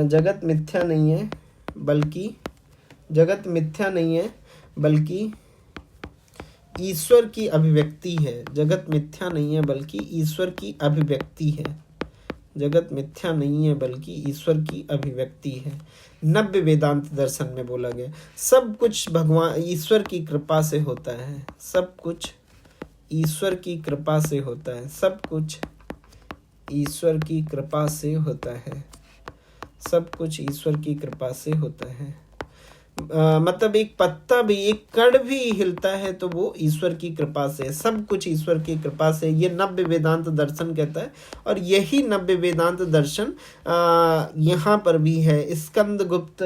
A: जगत मिथ्या नहीं है, बल्कि जगत मिथ्या नहीं है बल्कि ईश्वर की अभिव्यक्ति है। जगत मिथ्या नहीं है बल्कि ईश्वर की अभिव्यक्ति है। जगत मिथ्या नहीं है बल्कि ईश्वर की अभिव्यक्ति है। नव्य वेदांत दर्शन में बोला गया सब कुछ भगवान ईश्वर की कृपा से होता है, सब कुछ ईश्वर की कृपा से होता है, सब कुछ ईश्वर की कृपा से होता है, सब कुछ ईश्वर की कृपा से होता है। मतलब एक पत्ता भी, एक कण भी हिलता है तो वो ईश्वर की कृपा से, सब कुछ ईश्वर की कृपा से, ये नव्य वेदांत दर्शन कहता है। और यही नव्य वेदांत दर्शन यहाँ पर भी है, स्कंदगुप्त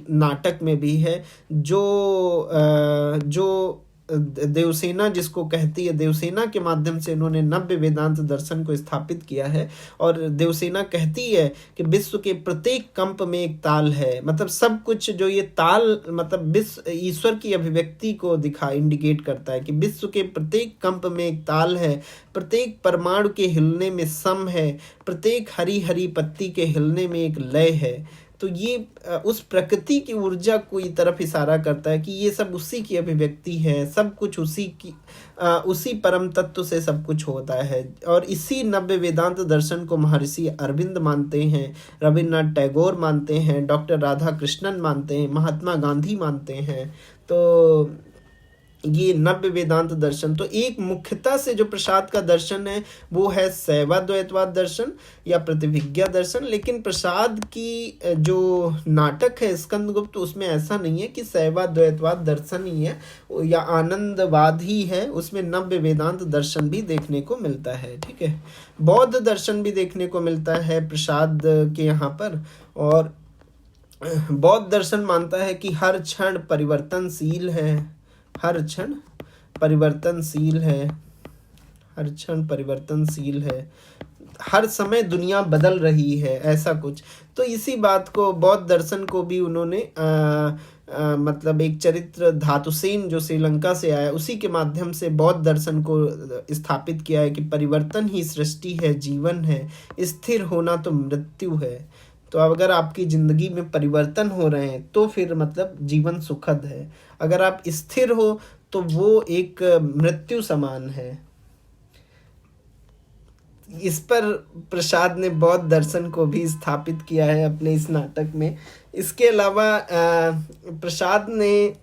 A: नाटक में भी है। जो देवसेना जिसको कहती है, देवसेना के माध्यम से इन्होंने नव्य वेदांत दर्शन को स्थापित किया है। और देवसेना कहती है कि विश्व के प्रत्येक कंप में एक ताल है, मतलब सब कुछ जो ये ताल मतलब विश्व ईश्वर की अभिव्यक्ति को इंडिकेट करता है कि विश्व के प्रत्येक कंप में एक ताल है, प्रत्येक परमाणु के हिलने में सम है, प्रत्येक हरी हरी पत्ती के हिलने में एक लय है। तो ये उस प्रकृति की ऊर्जा को ये तरफ इशारा करता है कि ये सब उसी की अभिव्यक्ति है, सब कुछ उसी परम तत्व से सब कुछ होता है। और इसी नव्य वेदांत दर्शन को महर्षि अरविंद मानते हैं, रविन्द्रनाथ टैगोर मानते हैं, डॉक्टर राधा कृष्णन मानते हैं, महात्मा गांधी मानते हैं। तो ये नव्य वेदांत दर्शन, तो एक मुख्यता से जो प्रसाद का दर्शन है वो है शैवाद्वैतवाद दर्शन या प्रतिभिज्ञा दर्शन। लेकिन प्रसाद की जो नाटक है स्कंदगुप्त, उसमें ऐसा नहीं है कि शैवाद्वैतवाद दर्शन ही है या आनंदवाद ही है, उसमें नव्य वेदांत दर्शन भी देखने को मिलता है। ठीक है, बौद्ध दर्शन भी देखने को मिलता है प्रसाद के यहाँ पर। और बौद्ध दर्शन मानता है कि हर क्षण परिवर्तनशील है, हर क्षण परिवर्तनशील है, हर क्षण परिवर्तनशील है, हर समय दुनिया बदल रही है, ऐसा कुछ। तो इसी बात को बौद्ध दर्शन को भी उन्होंने मतलब एक चरित्र धातुसेन जो श्रीलंका से आया उसी के माध्यम से बौद्ध दर्शन को स्थापित किया है कि परिवर्तन ही सृष्टि है, जीवन है, स्थिर होना तो मृत्यु है। तो अगर आपकी ज़िंदगी में परिवर्तन हो रहे हैं तो फिर मतलब जीवन सुखद है, अगर आप स्थिर हो तो वो एक मृत्यु समान है। इस पर प्रसाद ने बौद्ध दर्शन को भी स्थापित किया है अपने इस नाटक में। इसके अलावा प्रसाद ने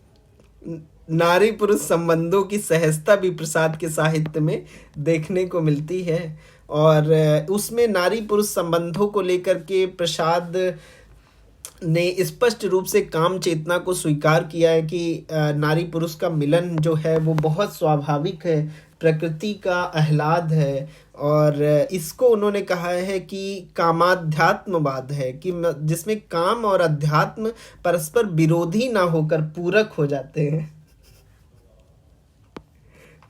A: नारी पुरुष संबंधों की सहजता भी प्रसाद के साहित्य में देखने को मिलती है। और उसमें नारी पुरुष संबंधों को लेकर के प्रसाद ने स्पष्ट रूप से काम चेतना को स्वीकार किया है कि नारी पुरुष का मिलन जो है वो बहुत स्वाभाविक है, प्रकृति का आह्लाद है, और इसको उन्होंने कहा है कि कामाध्यात्मवाद है, कि जिसमें काम और अध्यात्म परस्पर विरोधी ना होकर पूरक हो जाते हैं।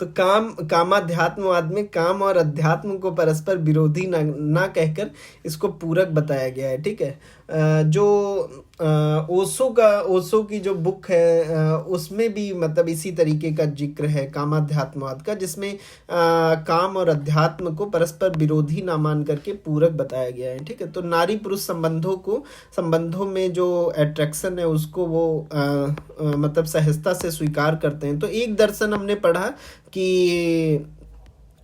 A: तो कामाध्यात्मवाद में काम और अध्यात्म को परस्पर विरोधी ना कहकर इसको पूरक बताया गया है। ठीक है। जो ओशो की जो बुक है उसमें भी मतलब इसी तरीके का जिक्र है कामाध्यात्मवाद का, जिसमें काम और अध्यात्म को परस्पर विरोधी ना मान करके पूरक बताया गया है। ठीक है। तो नारी पुरुष संबंधों में जो अट्रैक्शन है उसको वो मतलब सहजता से स्वीकार करते हैं। तो एक दर्शन हमने पढ़ा कि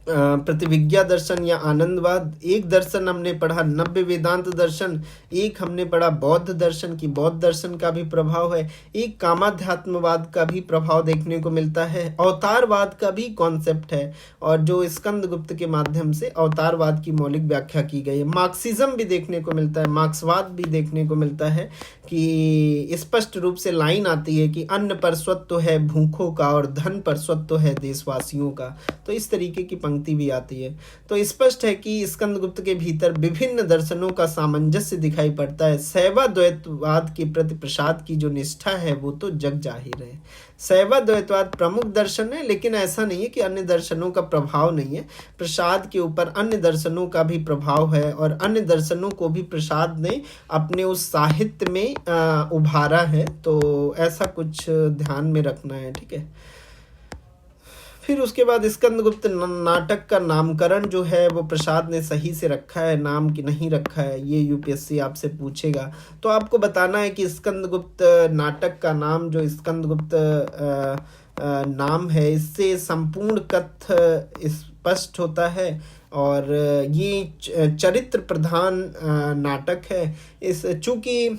A: प्रतिविज्ञा दर्शन या आनंदवाद, एक दर्शन हमने पढ़ा नव्य वेदांत दर्शन, एक हमने पढ़ा बौद्ध दर्शन की बौद्ध दर्शन का भी प्रभाव है, एक कामाध्यात्मवाद का भी प्रभाव देखने को मिलता है, अवतारवाद का भी कॉन्सेप्ट है, और जो स्कंदगुप्त के माध्यम से अवतारवाद की मौलिक व्याख्या की गई है। मार्क्सिज्म भी देखने को मिलता है, मार्क्सवाद भी देखने को मिलता है कि स्पष्ट रूप से लाइन आती है कि अन्न पर स्वत्व है भूखों का और धन पर स्वत्व है देशवासियों का। तो इस तरीके की पंक्ति भी आती है। तो स्पष्ट है कि स्कंदगुप्त के भीतर विभिन्न दर्शनों का सामंजस्य दिखाई पड़ता है। शैवाद्वैतवाद के प्रति प्रसाद की जो निष्ठा है वो तो जग जाहिर है। शैवाद्वैतवाद प्रमुख दर्शन है, लेकिन ऐसा नहीं है कि अन्य दर्शनों का प्रभाव नहीं है। प्रसाद के ऊपर अन्य दर्शनों का भी प्रभाव है, और अन्य दर्शनों को भी प्रसाद ने अपने उस साहित्य में उभारा है। तो ऐसा कुछ ध्यान में रखना है। ठीक है। फिर उसके बाद स्कंदगुप्त नाटक का नामकरण जो है वो प्रसाद ने सही से रखा है नाम कि नहीं रखा है, ये यूपीएससी आपसे पूछेगा। तो आपको बताना है कि स्कंदगुप्त नाटक का नाम जो स्कंदगुप्त नाम है, इससे संपूर्ण कथ्य स्पष्ट होता है, और ये चरित्र प्रधान नाटक है। इस चूंकि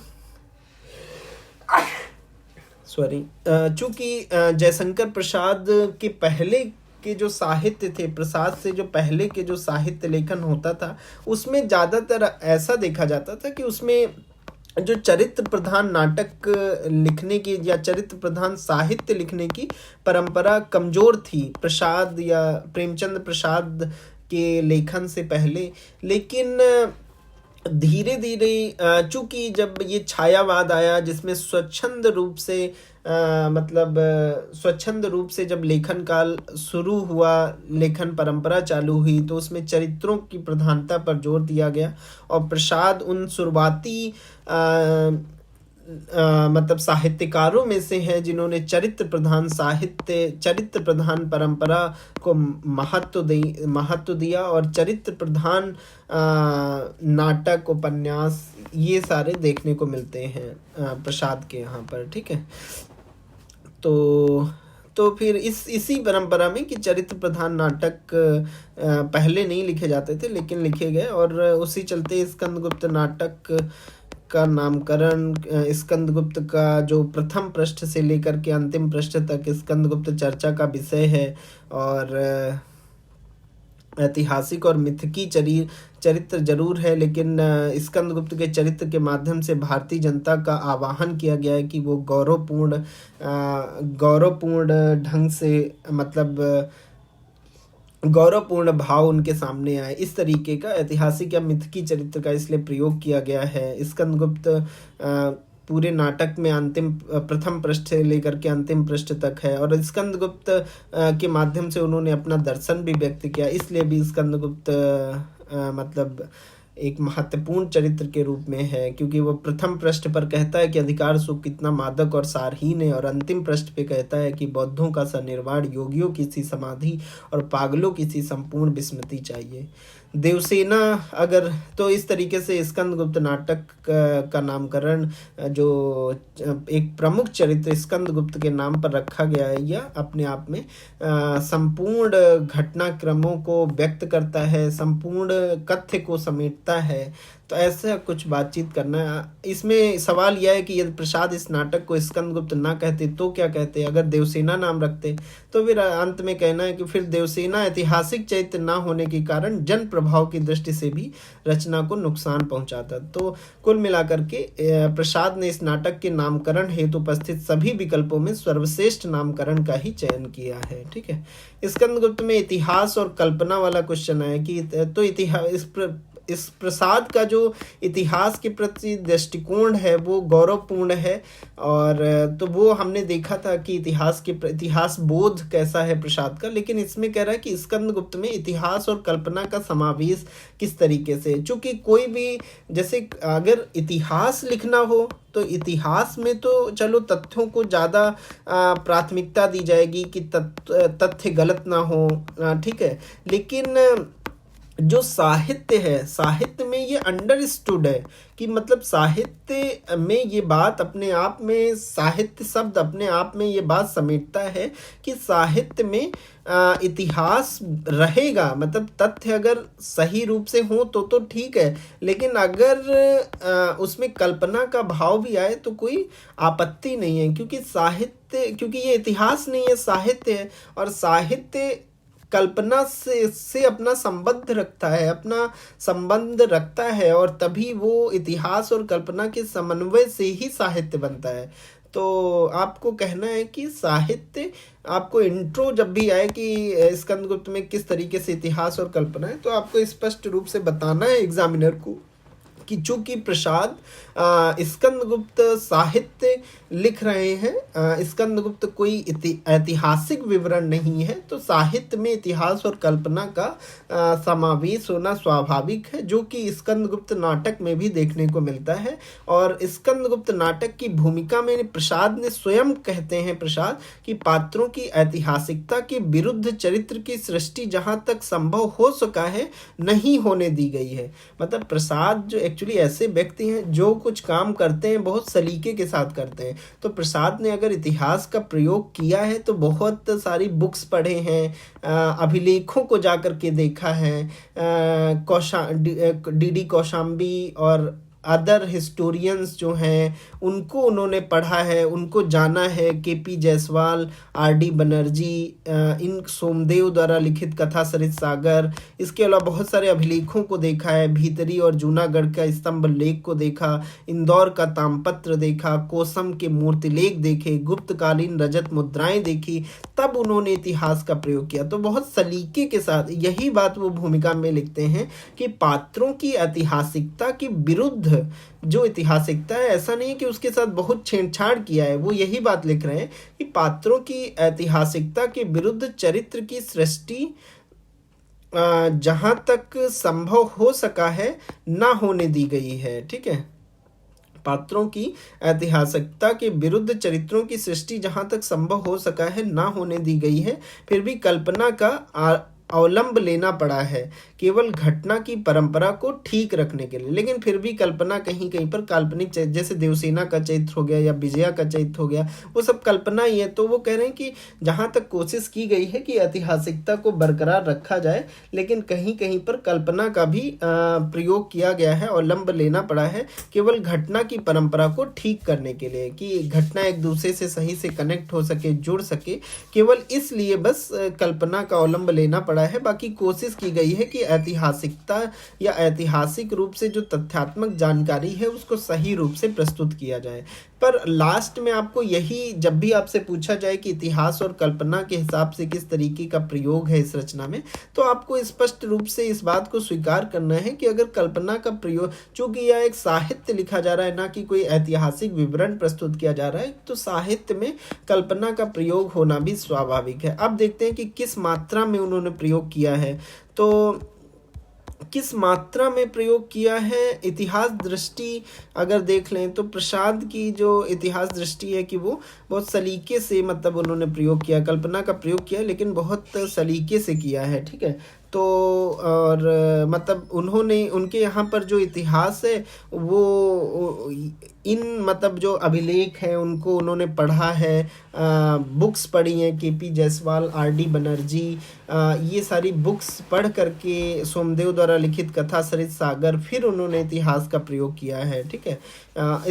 A: जयशंकर प्रसाद के पहले के जो साहित्य थे, प्रसाद से जो पहले के जो साहित्य लेखन होता था, उसमें ज़्यादातर ऐसा देखा जाता था कि उसमें जो चरित्र प्रधान नाटक लिखने की या चरित्र प्रधान साहित्य लिखने की परंपरा कमज़ोर थी प्रसाद या प्रेमचंद प्रसाद के लेखन से पहले। लेकिन धीरे धीरे चूंकि जब ये छायावाद आया, जिसमें स्वच्छंद रूप से जब लेखन काल शुरू हुआ, लेखन परंपरा चालू हुई, तो उसमें चरित्रों की प्रधानता पर जोर दिया गया, और प्रसाद उन शुरुआती मतलब साहित्यकारों में से हैं जिन्होंने चरित्र प्रधान परंपरा को महत्व दिया, और चरित्र प्रधान नाटक उपन्यास ये सारे देखने को मिलते हैं प्रसाद के यहाँ पर। ठीक है। तो फिर इसी परंपरा में कि चरित्र प्रधान नाटक पहले नहीं लिखे जाते थे लेकिन लिखे गए, और उसी चलते स्कंदगुप्त नाटक का नामकरण स्कंदगुप्त का जो प्रथम पृष्ठ से लेकर के अंतिम पृष्ठ तक स्कंदगुप्त चर्चा का विषय है, और ऐतिहासिक और मिथकी चरित्र जरूर है, लेकिन स्कंदगुप्त के चरित्र के माध्यम से भारतीय जनता का आवाहन किया गया है कि वो गौरवपूर्ण ढंग से मतलब गौरवपूर्ण भाव उनके सामने आए। इस तरीके का ऐतिहासिक या मिथकी चरित्र का इसलिए प्रयोग किया गया है। स्कंदगुप्त पूरे नाटक में प्रथम पृष्ठ से लेकर के अंतिम पृष्ठ तक है, और स्कंदगुप्त के माध्यम से उन्होंने अपना दर्शन भी व्यक्त किया, इसलिए भी स्कंदगुप्त मतलब एक महत्वपूर्ण चरित्र के रूप में है, क्योंकि वो प्रथम पृष्ठ पर कहता है कि अधिकार सुख कितना मादक और सारहीन है, और अंतिम पृष्ठ पे कहता है कि बौद्धों का सनिर्वाण, योगियों की सी समाधि और पागलों की सी संपूर्ण विस्मृति चाहिए। देवसेना अगर तो इस तरीके से स्कंदगुप्त नाटक का नामकरण जो एक प्रमुख चरित्र स्कंदगुप्त के नाम पर रखा गया है, यह अपने आप में संपूर्ण घटनाक्रमों को व्यक्त करता है, संपूर्ण कथ्य को समेटता है। तो ऐसा कुछ बातचीत करना है। इसमें सवाल यह है कि यदि प्रसाद इस नाटक को स्कंदगुप्त ना कहते तो क्या कहते, अगर देवसेना नाम रखते। तो फिर अंत में कहना है कि फिर देवसेना ऐतिहासिक चरित्र ना होने के कारण जन प्रभाव की दृष्टि से भी रचना को नुकसान पहुंचाता। तो कुल मिलाकर के प्रसाद ने इस नाटक के नामकरण हेतु उपस्थित सभी विकल्पों में सर्वश्रेष्ठ नामकरण का ही चयन किया है। ठीक है, स्कंदगुप्त में इतिहास और कल्पना वाला क्वेश्चन है कि तो इतिहास इस प्रसाद का जो इतिहास के प्रति दृष्टिकोण है वो गौरवपूर्ण है। और तो वो हमने देखा था कि इतिहास बोध कैसा है प्रसाद का, लेकिन इसमें कह रहा है कि स्कंदगुप्त में इतिहास और कल्पना का समावेश किस तरीके से, चूंकि कोई भी जैसे अगर इतिहास लिखना हो तो इतिहास में तो चलो तथ्यों को ज़्यादा प्राथमिकता दी जाएगी कि तथ्य गलत ना हो, ठीक है। लेकिन जो साहित्य है, साहित्य में ये अंडरस्टूड है कि मतलब साहित्य में ये बात अपने आप में, साहित्य शब्द अपने आप में ये बात समेटता है कि साहित्य में इतिहास रहेगा, मतलब तथ्य अगर सही रूप से हो तो ठीक है, लेकिन अगर उसमें कल्पना का भाव भी आए तो कोई आपत्ति नहीं है, क्योंकि साहित्य, क्योंकि ये इतिहास नहीं है, साहित्य है। और साहित्य कल्पना से अपना संबंध रखता है और तभी वो इतिहास और कल्पना के समन्वय से ही साहित्य बनता है। तो आपको कहना है कि साहित्य, आपको इंट्रो जब भी आए कि स्कंदगुप्त में किस तरीके से इतिहास और कल्पना है, तो आपको स्पष्ट रूप से बताना है एग्जामिनर को कि चूंकि प्रसाद स्कंदगुप्त साहित्य लिख रहे हैं, स्कंदगुप्त कोई ऐतिहासिक विवरण नहीं है, तो साहित्य में इतिहास और कल्पना का समावेश होना स्वाभाविक है, जो कि स्कंदगुप्त नाटक में भी देखने को मिलता है। और स्कंदगुप्त नाटक की भूमिका में प्रसाद ने स्वयं कहते हैं प्रसाद कि पात्रों की ऐतिहासिकता के विरुद्ध चरित्र की सृष्टि जहां तक संभव हो सका है नहीं होने दी गई है। मतलब प्रसाद जो एक्चुअली ऐसे व्यक्ति हैं जो कुछ काम करते हैं बहुत सलीके के साथ करते हैं। तो प्रसाद ने अगर इतिहास का प्रयोग किया है तो बहुत सारी बुक्स पढ़े हैं, अभिलेखों को जाकर के देखा है, डी कौशाम्बी और अदर हिस्टोरियंस जो हैं उनको उन्होंने पढ़ा है, उनको जाना है, केपी जायसवाल, आर.डी. बनर्जी, इन सोमदेव द्वारा लिखित कथा सरित सागर, इसके अलावा बहुत सारे अभिलेखों को देखा है, भीतरी और जूनागढ़ का स्तंभ लेख को देखा, इंदौर का तामपत्र देखा, कोसम के मूर्तिलेख देखे, गुप्तकालीन रजत मुद्राएं देखी, तब उन्होंने इतिहास का प्रयोग किया। तो बहुत सलीके के साथ यही बात वो भूमिका में लिखते हैं कि पात्रों की ऐतिहासिकता के विरुद्ध जो ऐतिहासिकता है, ऐसा नहीं है कि उसके साथ बहुत छेड़छाड़ किया है, वो यही बात लिख रहे हैं कि पात्रों की ऐतिहासिकता के विरुद्ध चरित्र की सृष्टि जहां तक संभव हो सका है ना होने दी गई है। ठीक है, पात्रों की ऐतिहासिकता के विरुद्ध चरित्रों की सृष्टि जहां तक संभव हो सका है ना होने दी गई है, फिर भी कल्पना का अवलंब लेना पड़ा है केवल घटना की परंपरा को ठीक रखने के लिए। लेकिन फिर भी कल्पना कहीं कहीं पर काल्पनिक, जैसे देवसेना का चरित्र हो गया या विजया का चरित्र हो गया, वो सब कल्पना ही है। तो वो कह रहे हैं कि जहां तक कोशिश की गई है कि ऐतिहासिकता को बरकरार रखा जाए, लेकिन कहीं कहीं पर कल्पना का भी प्रयोग किया गया है, अवलंब लेना पड़ा है केवल घटना की परंपरा को ठीक करने के लिए, कि घटना एक दूसरे से सही से कनेक्ट हो सके, जुड़ सके, केवल इसलिए बस कल्पना का अवलंब लेना पड़ा है। बाकी कोशिश की गई है कि ऐतिहासिकता या ऐतिहासिक रूप से जो तथ्यात्मक जानकारी है उसको सही रूप से प्रस्तुत किया जाए। पर लास्ट में आपको यही, जब भी आपसे पूछा जाए कि इतिहास और कल्पना के हिसाब से किस तरीके का प्रयोग है इस रचना में, तो आपको स्पष्ट रूप से इस बात को स्वीकार करना है कि अगर कल्पना का प्रयोग, चूंकि यह एक साहित्य लिखा जा रहा है ना कि कोई ऐतिहासिक विवरण प्रस्तुत किया जा रहा है, तो साहित्य में कल्पना का प्रयोग होना भी स्वाभाविक है। अब देखते हैं कि किस मात्रा में उन्होंने प्रयोग किया है। तो किस मात्रा में प्रयोग किया है, इतिहास दृष्टि अगर देख लें तो प्रसाद की जो इतिहास दृष्टि है कि वो बहुत सलीके से, मतलब उन्होंने प्रयोग किया, कल्पना का प्रयोग किया लेकिन बहुत सलीके से किया है। ठीक है, तो और मतलब उन्होंने उनके यहाँ पर जो इतिहास है वो इन मतलब जो अभिलेख हैं उनको उन्होंने पढ़ा है, बुक्स पढ़ी हैं, केपी जायसवाल, आर.डी. बनर्जी, ये सारी बुक्स पढ़ करके सोमदेव द्वारा लिखित कथा सरित सागर, फिर उन्होंने इतिहास का प्रयोग किया है। ठीक है,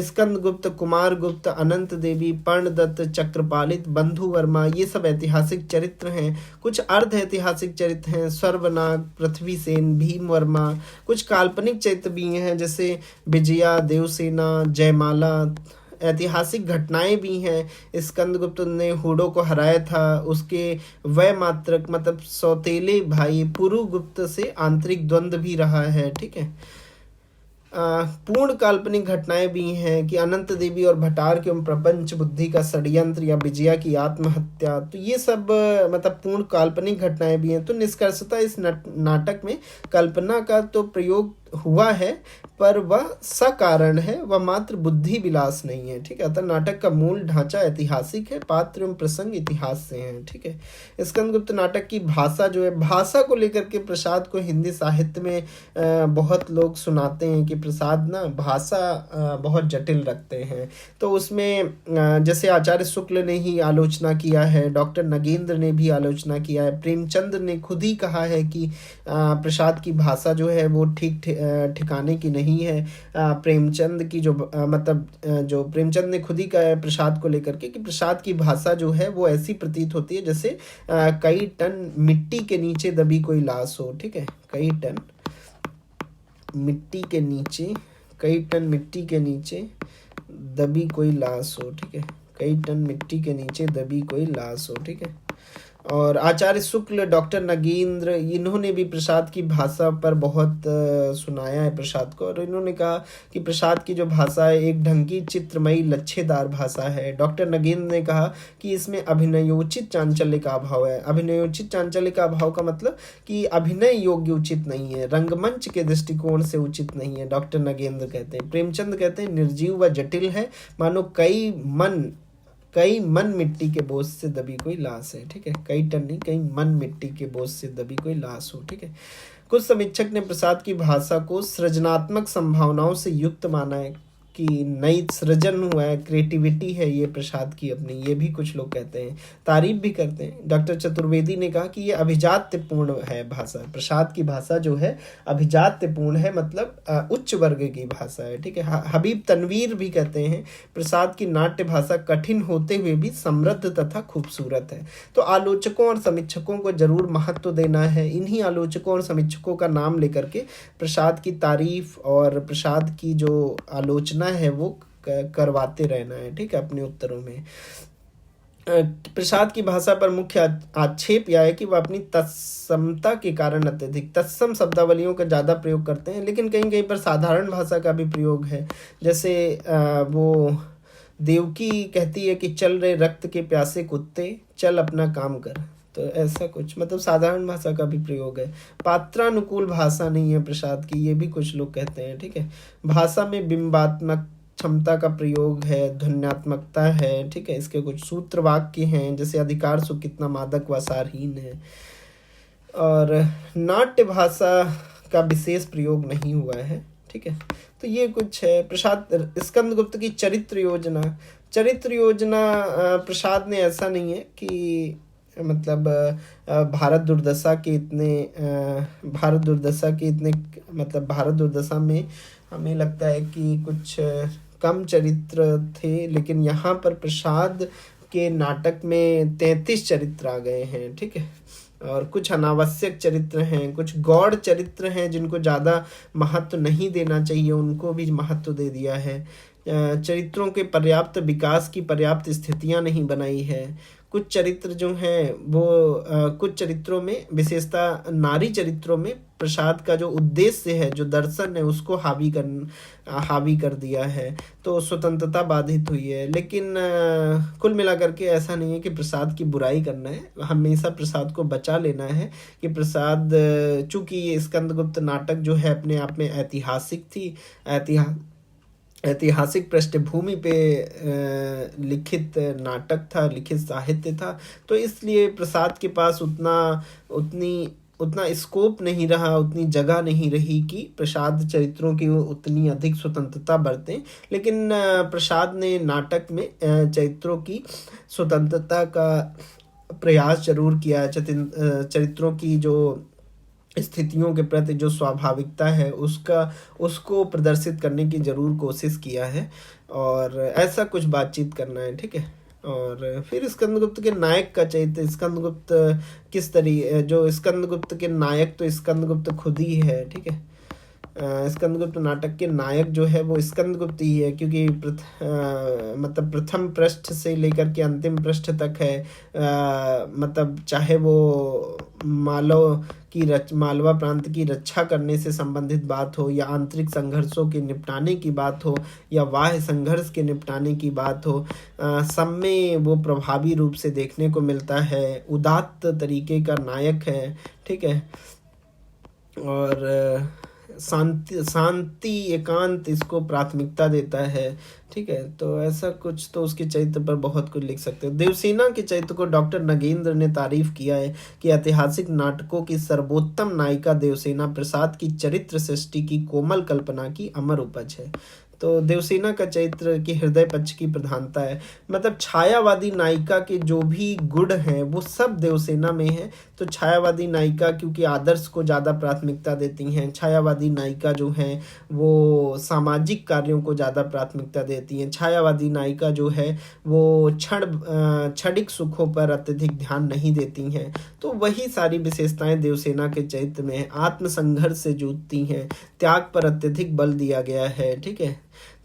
A: स्कंदगुप्त, कुमार गुप्त, अनंत देवी, पर्णदत्त, चक्रपालित, बंधु वर्मा, ये सब ऐतिहासिक चरित्र हैं। कुछ अर्ध ऐतिहासिक चरित्र हैं, सर्वनाग, पृथ्वीसेन, भीम वर्मा। कुछ काल्पनिक चरित्र भी हैं जैसे विजया, देवसेना, जयमाला। ऐतिहासिक घटनाएं भी हैं। स्कंदगुप्त ने हूडो को हराया था, उसके वैमात्रक मतलब सौतेले भाई पुरुगुप्त से आंतरिक द्वंद्व भी रहा है। ठीक है, पूर्ण काल्पनिक घटनाएं भी हैं कि अनंत देवी और भटार के प्रपंच बुद्धि का षड्यंत्र या विजया की आत्महत्या, तो ये सब मतलब पूर्ण काल्पनिक घटनाएं भी हैं। तो निष्कर्षतः इस नाटक में कल्पना का तो प्रयोग हुआ है, पर वह सकारण है, वह मात्र बुद्धि विलास नहीं है। ठीक है, अतः नाटक का मूल ढांचा ऐतिहासिक है, पात्र एवं प्रसंग इतिहास से हैं। ठीक है, स्कंदगुप्त नाटक की भाषा जो है, भाषा को लेकर के प्रसाद को हिंदी साहित्य में बहुत लोग सुनाते हैं कि प्रसाद ना भाषा बहुत जटिल रखते हैं। तो उसमें जैसे आचार्य शुक्ल ने ही आलोचना किया है, डॉक्टर नगेंद्र ने भी आलोचना किया है, प्रेमचंद ने खुद ही कहा है कि प्रसाद की भाषा जो है वो ठीक ठिकाने की नहीं है। प्रेमचंद की जो मतलब जो प्रेमचंद ने खुद ही कहा है प्रसाद को लेकर के कि प्रसाद की भाषा जो है वो ऐसी प्रतीत होती है जैसे कई टन मिट्टी के नीचे दबी कोई लाश हो। ठीक है, कई टन मिट्टी के नीचे, कई टन मिट्टी के नीचे दबी कोई लाश हो। ठीक है, कई टन मिट्टी के नीचे दबी कोई लाश हो। ठीक है, और आचार्य शुक्ल, डॉक्टर नगेंद्र, इन्होंने भी प्रसाद की भाषा पर बहुत सुनाया है प्रसाद को, और इन्होंने कहा कि प्रसाद की जो भाषा है एक ढंग की चित्रमयी लच्छेदार भाषा है। डॉक्टर नगेंद्र ने कहा कि इसमें अभिनयोचित चांचल्य का अभाव है। अभिनयोचित चांचल्य का अभाव का मतलब कि अभिनय योग्य उचित नहीं है, रंगमंच के दृष्टिकोण से उचित नहीं है, डॉक्टर नगेंद्र कहते हैं। प्रेमचंद कहते हैं निर्जीव व जटिल है, मानो कई मन मिट्टी के बोझ से दबी कोई लाश है। ठीक है, कई टन नहीं, कई मन मिट्टी के बोझ से दबी कोई लाश हो। ठीक है, कुछ समीक्षक ने प्रसाद की भाषा को सृजनात्मक संभावनाओं से युक्त माना है कि नई सृजन हुआ है, क्रिएटिविटी है ये प्रसाद की अपनी, ये भी कुछ लोग कहते हैं, तारीफ भी करते हैं। डॉक्टर चतुर्वेदी ने कहा कि ये अभिजात्यपूर्ण है भाषा, प्रसाद की भाषा जो है अभिजात्यपूर्ण है, मतलब उच्च वर्ग की भाषा है। ठीक है, हबीब तनवीर भी कहते हैं प्रसाद की नाट्य भाषा कठिन होते हुए भी समृद्ध तथा खूबसूरत है। तो आलोचकों और समीक्षकों को जरूर महत्व देना है। इन्हीं आलोचकों और समीक्षकों का नाम लेकर के प्रसाद की तारीफ और प्रसाद की जो आलोचना है वो करवाते रहना है। ठीक है, अपने उत्तरों में। प्रसाद की भाषा पर मुख्य आक्षेप यह है कि वह अपनी तत्समता के कारण अत्यधिक तत्सम शब्दावलियों का ज़्यादा प्रयोग करते हैं, लेकिन कहीं कहीं पर साधारण भाषा का भी प्रयोग है। जैसे वो देवकी कहती है कि चल रहे रक्त के प्यासे कुत्ते, चल अपना काम कर, तो ऐसा कुछ मतलब साधारण भाषा का भी प्रयोग है। पात्रानुकूल भाषा नहीं है प्रसाद की, ये भी कुछ लोग कहते हैं। ठीक है, भाषा में बिंबात्मक क्षमता का प्रयोग है, ध्वन्यात्मकता है। ठीक है, इसके कुछ सूत्र वाक्य हैं जैसे अधिकार सु कितना मादक व सारहीन है, और नाट्य भाषा का विशेष प्रयोग नहीं हुआ है। ठीक है, तो ये कुछ है प्रसाद स्कंदगुप्त की चरित्र योजना। चरित्र योजना प्रसाद ने ऐसा नहीं है कि मतलब भारत दुर्दशा के इतने मतलब भारत दुर्दशा में हमें लगता है कि कुछ कम चरित्र थे, लेकिन यहाँ पर प्रसाद के नाटक में 33 चरित्र आ गए हैं। ठीक है, और कुछ अनावश्यक चरित्र हैं, कुछ गौड़ चरित्र हैं जिनको ज़्यादा महत्व नहीं देना चाहिए, उनको भी महत्व दे दिया है। चरित्रों के पर्याप्त विकास की पर्याप्त स्थितियां नहीं बनाई है। कुछ चरित्र जो हैं वो कुछ चरित्रों में विशेषता नारी चरित्रों में प्रसाद का जो उद्देश्य है, जो दर्शन है, उसको हावी कर दिया है, तो स्वतंत्रता बाधित हुई है। लेकिन कुल मिलाकर के ऐसा नहीं है कि प्रसाद की बुराई करना है, हमेशा प्रसाद को बचा लेना है कि प्रसाद चूंकि ये स्कंदगुप्त नाटक जो है अपने आप में ऐतिहासिक थी, ऐतिहासिक पृष्ठभूमि पे लिखित नाटक था, लिखित साहित्य था, तो इसलिए प्रसाद के पास उतनी उतना स्कोप नहीं रहा, उतनी जगह नहीं रही कि प्रसाद चरित्रों की उतनी अधिक स्वतंत्रता बरतें। लेकिन प्रसाद ने नाटक में चरित्रों की स्वतंत्रता का प्रयास जरूर किया है। चरित्रों की जो स्थितियों के प्रति जो स्वाभाविकता है उसको प्रदर्शित करने की ज़रूर कोशिश किया है, और ऐसा कुछ बातचीत करना है, ठीक है। और फिर स्कंदगुप्त के नायक का चरित्र, स्कंदगुप्त किस तरीके, जो स्कंदगुप्त के नायक तो स्कंदगुप्त खुद ही है, ठीक है। स्कंदगुप्त नाटक के नायक जो है वो स्कंदगुप्त ही है, क्योंकि मतलब प्रथम पृष्ठ से लेकर के अंतिम पृष्ठ तक है। मतलब चाहे वो मालवा प्रांत की रक्षा करने से संबंधित बात हो, या आंतरिक संघर्षों के निपटाने की बात हो, या बाह्य संघर्ष के निपटाने की बात हो, सब में वो प्रभावी रूप से देखने को मिलता है। उदात्त तरीके का नायक है, ठीक है। और शांति एकांत इसको प्राथमिकता देता है, ठीक है। तो ऐसा कुछ तो उसके चरित्र पर बहुत कुछ लिख सकते हैं। देवसेना के चरित्र को डॉक्टर नगेंद्र ने तारीफ किया है कि ऐतिहासिक नाटकों की सर्वोत्तम नायिका देवसेना प्रसाद की चरित्र सृष्टि की कोमल कल्पना की अमर उपज है। तो देवसेना का चरित्र की हृदय पक्ष की प्रधानता है, मतलब छायावादी नायिका के जो भी गुण हैं वो सब देवसेना में है। तो छायावादी नायिका क्योंकि आदर्श को ज़्यादा प्राथमिकता देती हैं, छायावादी नायिका जो हैं वो सामाजिक कार्यों को ज़्यादा प्राथमिकता देती हैं, छायावादी नायिका जो है वो क्षणिक सुखों पर अत्यधिक ध्यान नहीं देती हैं। तो वही सारी विशेषताएं देवसेना के चरित्र में आत्मसंघर्ष से जूझती हैं, त्याग पर अत्यधिक बल दिया गया है, ठीक है।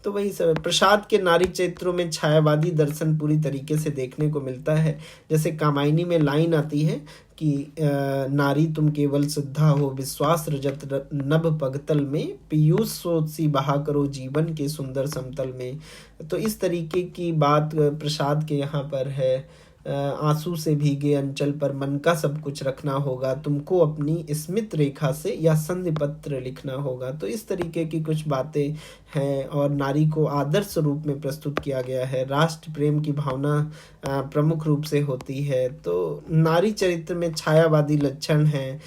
A: तो वही सब। प्रसाद के नारी चरित्रों में छायावादी दर्शन पूरी तरीके से देखने को मिलता है। जैसे कामायनी में लाइन आती है कि नारी तुम केवल सिद्धा हो, विश्वास रजत नभ पगतल में, पीयूष सोची बहा करो जीवन के सुंदर समतल में। तो इस तरीके की बात प्रसाद के यहाँ पर है। आंसू से भीगे अंचल पर मन का सब कुछ रखना होगा, तुमको अपनी स्मित रेखा से या संधि पत्र लिखना होगा। तो इस तरीके की कुछ बातें हैं, और नारी को आदर्श रूप में प्रस्तुत किया गया है। राष्ट्र प्रेम की भावना प्रमुख रूप से होती है। तो नारी चरित्र में छायावादी लक्षण हैं,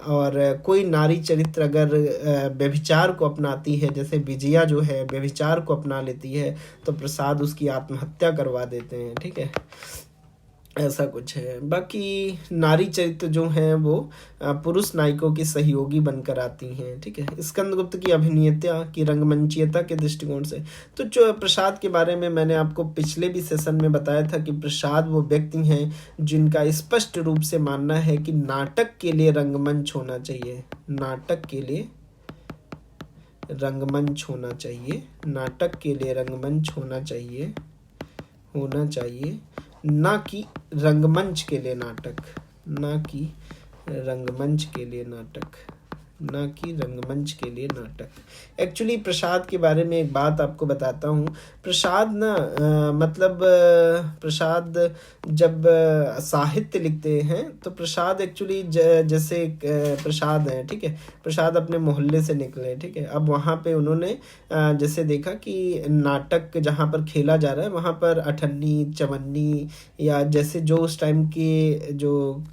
A: और कोई नारी चरित्र अगर व्यभिचार को अपनाती है, जैसे विजया जो है व्यभिचार को अपना लेती है, तो प्रसाद उसकी आत्महत्या करवा देते हैं, ठीक है। ऐसा कुछ है। बाकी नारी चरित्र जो हैं वो पुरुष नायकों की सहयोगी बनकर आती हैं, ठीक है। स्कंदगुप्त की अभिनेता की रंगमंचीयता के दृष्टिकोण से, तो जो प्रसाद के बारे में मैंने आपको पिछले भी सेशन में बताया था कि प्रसाद वो व्यक्ति हैं जिनका स्पष्ट रूप से मानना है कि नाटक के लिए रंगमंच होना चाहिए, नाटक के लिए रंगमंच होना चाहिए, नाटक के लिए रंगमंच होना चाहिए ना कि रंगमंच के लिए नाटक, ना कि रंगमंच के लिए नाटक, ना कि रंगमंच के लिए नाटक। एक्चुअली प्रसाद के बारे में एक बात आपको बताता हूँ। प्रसाद ना प्रसाद जब साहित्य लिखते हैं तो प्रसाद एक्चुअली जैसे प्रसाद हैं, ठीक है। प्रसाद अपने मोहल्ले से निकले, ठीक है। अब वहाँ पे उन्होंने जैसे देखा कि नाटक जहाँ पर खेला जा रहा है वहाँ पर अठन्नी चवन्नी, या जैसे जो उस टाइम के जो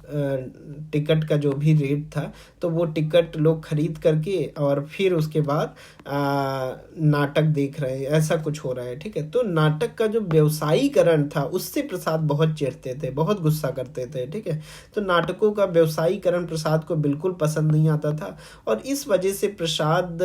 A: टिकट का जो भी रेट था, तो वो टिकट लोग खरीद करके और फिर उसके बाद नाटक देख रहे हैं, ऐसा कुछ हो रहा है, ठीक है। तो नाटक का जो व्यवसायीकरण था उससे प्रसाद बहुत चिढ़ते थे, बहुत गुस्सा करते थे, ठीक है। तो नाटकों का व्यवसायीकरण प्रसाद को बिल्कुल पसंद नहीं आता था, और इस वजह से प्रसाद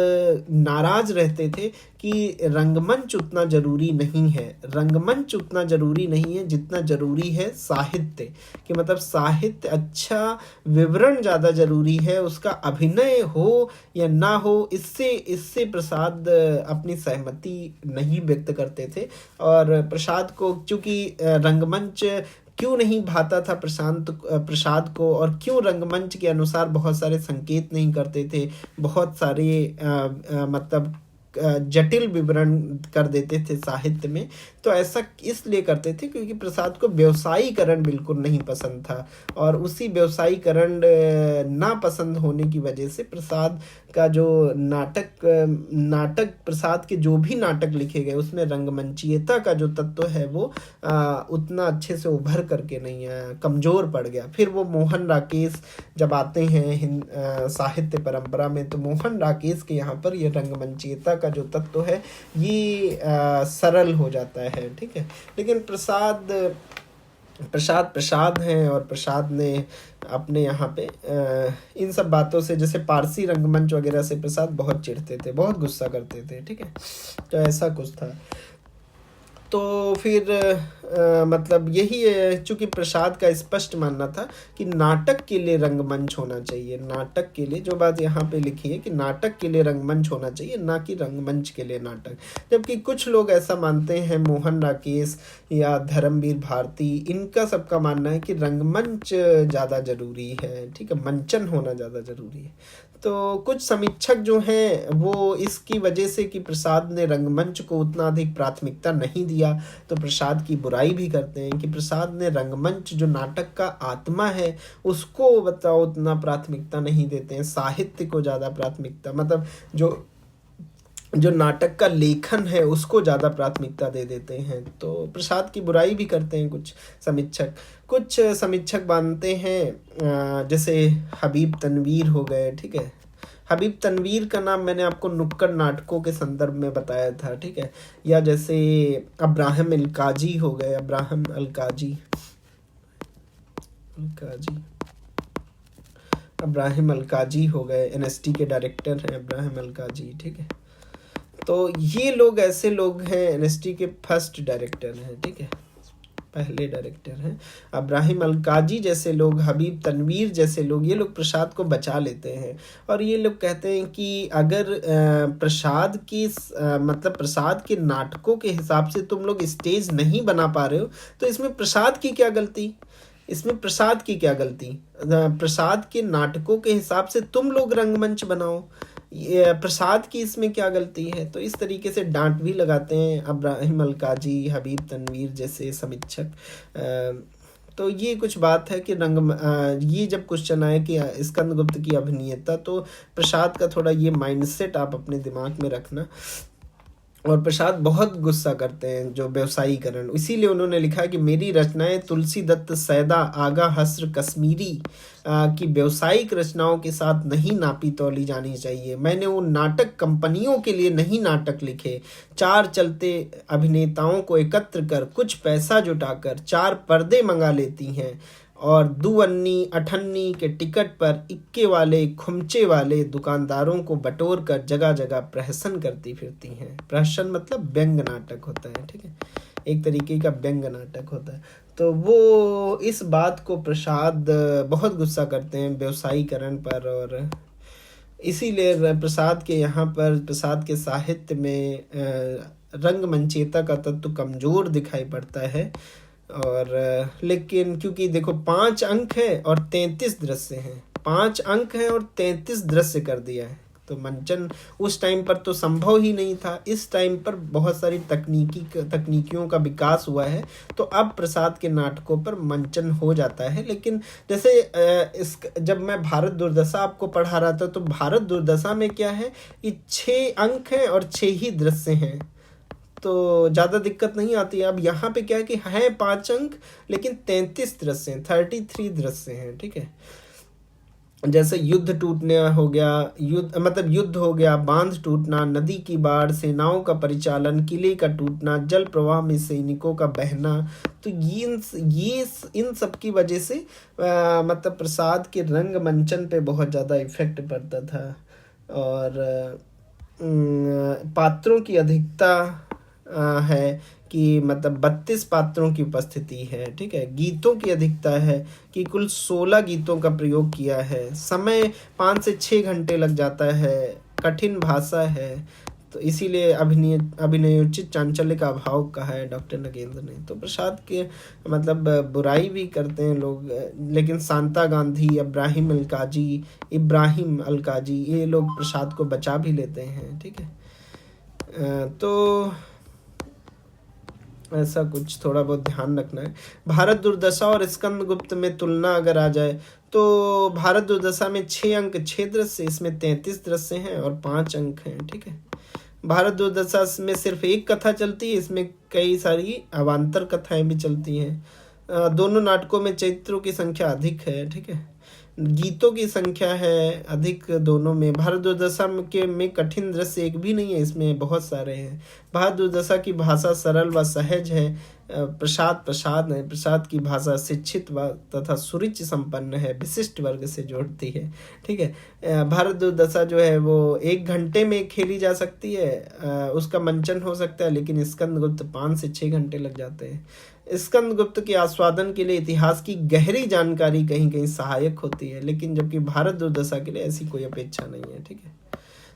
A: नाराज रहते थे कि रंगमंच उतना जरूरी नहीं है, रंगमंच उतना जरूरी नहीं है जितना जरूरी है साहित्य, कि मतलब साहित्य अच्छा विवरण ज़्यादा जरूरी है, उसका अभिनय हो या ना हो, इससे प्रसाद अपनी सहमति नहीं व्यक्त करते थे। और प्रसाद को चूंकि रंगमंच क्यों नहीं भाता था प्रसाद को, और क्यों रंगमंच के अनुसार बहुत सारे संकेत नहीं करते थे, बहुत सारे मतलब जटिल विवरण कर देते थे साहित्य में। तो ऐसा इसलिए करते थे क्योंकि प्रसाद को व्यवसायीकरण बिल्कुल नहीं पसंद था, और उसी व्यवसायीकरण ना पसंद होने की वजह से प्रसाद का जो नाटक प्रसाद के जो भी नाटक लिखे गए उसमें रंगमंचीयता का जो तत्व है वो उतना अच्छे से उभर करके नहीं आया, कमज़ोर पड़ गया। फिर वो मोहन राकेश जब आते हैं साहित्य परंपरा में, तो मोहन राकेश के यहाँ पर ये रंगमंचीयता का जो तत्व है ये सरल हो जाता है, ठीक है। लेकिन प्रसाद हैं, और प्रसाद ने अपने यहाँ पे इन सब बातों से, जैसे पारसी रंगमंच वगैरह से प्रसाद बहुत चिढ़ते थे, बहुत गुस्सा करते थे, ठीक है। तो ऐसा कुछ था। तो फिर मतलब यही है, चूँकि प्रसाद का स्पष्ट मानना था कि नाटक के लिए रंगमंच होना चाहिए, नाटक के लिए, जो बात यहाँ पे लिखी है कि नाटक के लिए रंगमंच होना चाहिए, ना कि रंगमंच के लिए नाटक। जबकि कुछ लोग ऐसा मानते हैं, मोहन राकेश या धर्मवीर भारती, इनका सबका मानना है कि रंगमंच ज़्यादा ज़रूरी है, ठीक है, मंचन होना ज़्यादा ज़रूरी है। तो कुछ समीक्षक जो हैं वो इसकी वजह से कि प्रसाद ने रंगमंच को उतना अधिक प्राथमिकता नहीं दिया, तो प्रसाद की बुराई भी करते हैं कि प्रसाद ने रंगमंच जो नाटक का आत्मा है उसको बताओ उतना प्राथमिकता नहीं देते हैं, साहित्य को ज़्यादा प्राथमिकता, मतलब जो नाटक का लेखन है उसको ज़्यादा प्राथमिकता दे देते हैं। तो प्रसाद की बुराई भी करते हैं कुछ समीक्षक मानते हैं, जैसे हबीब तनवीर हो गए, ठीक है। हबीब तनवीर का नाम मैंने आपको नुक्कड़ नाटकों के संदर्भ में बताया था, ठीक है। या जैसे अब्राहम अलकाजी हो गए, अब्राहम अलकाजी हो गए, एनएसटी के डायरेक्टर हैं अब्राहम अलकाजी, ठीक है। तो ये लोग ऐसे लोग हैं, एनएसटी के फर्स्ट डायरेक्टर हैं, ठीक है, पहले डायरेक्टर हैं। अब्राहिम अलकाजी जैसे लोग, हबीब तनवीर जैसे लोग, ये लोग प्रसाद को बचा लेते हैं, और ये लोग कहते हैं कि अगर प्रसाद के नाटकों के हिसाब से तुम लोग स्टेज नहीं बना पा रहे हो तो इसमें प्रसाद की क्या गलती, प्रसाद के नाटकों के हिसाब से तुम लोग रंगमंच बनाओ, ये प्रसाद की इसमें क्या गलती है। तो इस तरीके से डांट भी लगाते हैं अब्राहिम अलकाजी, हबीब तनवीर जैसे समीक्षक। तो ये कुछ बात है कि ये जब क्वेश्चन आए कि स्कंदगुप्त की अभिनीयता, तो प्रसाद का थोड़ा ये माइंडसेट आप अपने दिमाग में रखना। और प्रसाद बहुत गुस्सा करते हैं जो व्यवसायीकरण, इसीलिए उन्होंने लिखा कि मेरी रचनाएं तुलसी दत्त, सैदा, आगा हस्र, कश्मीरी की व्यावसायिक रचनाओं के साथ नहीं नापी तौली जानी चाहिए। मैंने उन नाटक कंपनियों के लिए नहीं नाटक लिखे, 4 चलते अभिनेताओं को एकत्र कर कुछ पैसा जुटाकर 4 पर्दे मंगा लेती हैं, और 2 अन्नी 8 अन्नी के टिकट पर इक्के वाले खुमचे वाले दुकानदारों को बटोर कर जगह जगह प्रहसन करती फिरती हैं। प्रहसन मतलब व्यंग नाटक होता है, ठीक है, एक तरीके का व्यंग नाटक होता है। तो वो इस बात को प्रसाद बहुत गुस्सा करते हैं व्यवसायीकरण पर, और इसीलिए प्रसाद के यहाँ पर, प्रसाद के साहित्य में रंगमंचीयता का तत्व कमज़ोर दिखाई पड़ता है। और लेकिन क्योंकि देखो 5 अंक है और 33 दृश्य हैं, 5 अंक हैं और 33 दृश्य कर दिया है, तो मंचन उस टाइम पर तो संभव ही नहीं था। इस टाइम पर बहुत सारी तकनीकियों का विकास हुआ है, तो अब प्रसाद के नाटकों पर मंचन हो जाता है। लेकिन जैसे जब मैं भारत दुर्दशा आपको पढ़ा रहा था, तो भारत दुर्दशा में क्या है कि 6 अंक हैं और 6 ही दृश्य हैं, तो ज़्यादा दिक्कत नहीं आती है। अब यहाँ पे क्या है कि हैं 5 अंक लेकिन 33 दृश्य हैं, 33 दृश्य हैं, ठीक है। जैसे युद्ध टूटना हो गया, युद्ध हो गया, बांध टूटना, नदी की बाढ़, सेनाओं का परिचालन, किले का टूटना, जल प्रवाह में सैनिकों का बहना। तो इन सब की वजह से मतलब प्रसाद के रंगमंचन पे बहुत ज़्यादा इफेक्ट पड़ता था। और पात्रों की अधिकता है कि मतलब 32 पात्रों की उपस्थिति है, ठीक है। गीतों की अधिकता है कि कुल 16 गीतों का प्रयोग किया है। समय 5 से 6 घंटे लग जाता है। कठिन भाषा है, तो इसीलिए अभिनयोचित चांचल्य का अभाव कहा है डॉक्टर नगेंद्र ने। तो प्रसाद के मतलब बुराई भी करते हैं लोग, लेकिन शांता गांधी, इब्राहिम अलकाजी ये लोग प्रसाद को बचा भी लेते हैं, ठीक है। तो ऐसा कुछ थोड़ा बहुत ध्यान रखना है। भारत दुर्दशा और स्कंदगुप्त में तुलना अगर आ जाए तो भारत दुर्दशा में 6 अंक 6 दृश्य, इसमें 33 दृश्य हैं और 5 अंक हैं, ठीक है। भारत दुर्दशा में सिर्फ एक कथा चलती है, इसमें कई सारी अवान्तर कथाएं भी चलती हैं। दोनों नाटकों में चरित्रों की संख्या अधिक है, ठीक है। गीतों की संख्या है अधिक दोनों में। भारत दुर्दशा में कठिन दृश्य एक भी नहीं है, इसमें बहुत सारे हैं। भारत दुर्दशा की भाषा सरल व सहज है। प्रसाद है, प्रसाद की भाषा शिक्षित व तथा सुरुचि संपन्न है, विशिष्ट वर्ग से जोड़ती है, ठीक है। भारत दुर्दशा जो है वो 1 घंटे में खेली जा सकती है, उसका मंचन हो सकता है, लेकिन स्कंदगुप्त 5 से 6 घंटे लग जाते हैं। स्कंदगुप्त के आस्वादन के लिए इतिहास की गहरी जानकारी कहीं कहीं सहायक होती है, लेकिन जबकि भारत दुर्दशा के लिए ऐसी कोई अपेक्षा नहीं है, ठीक है।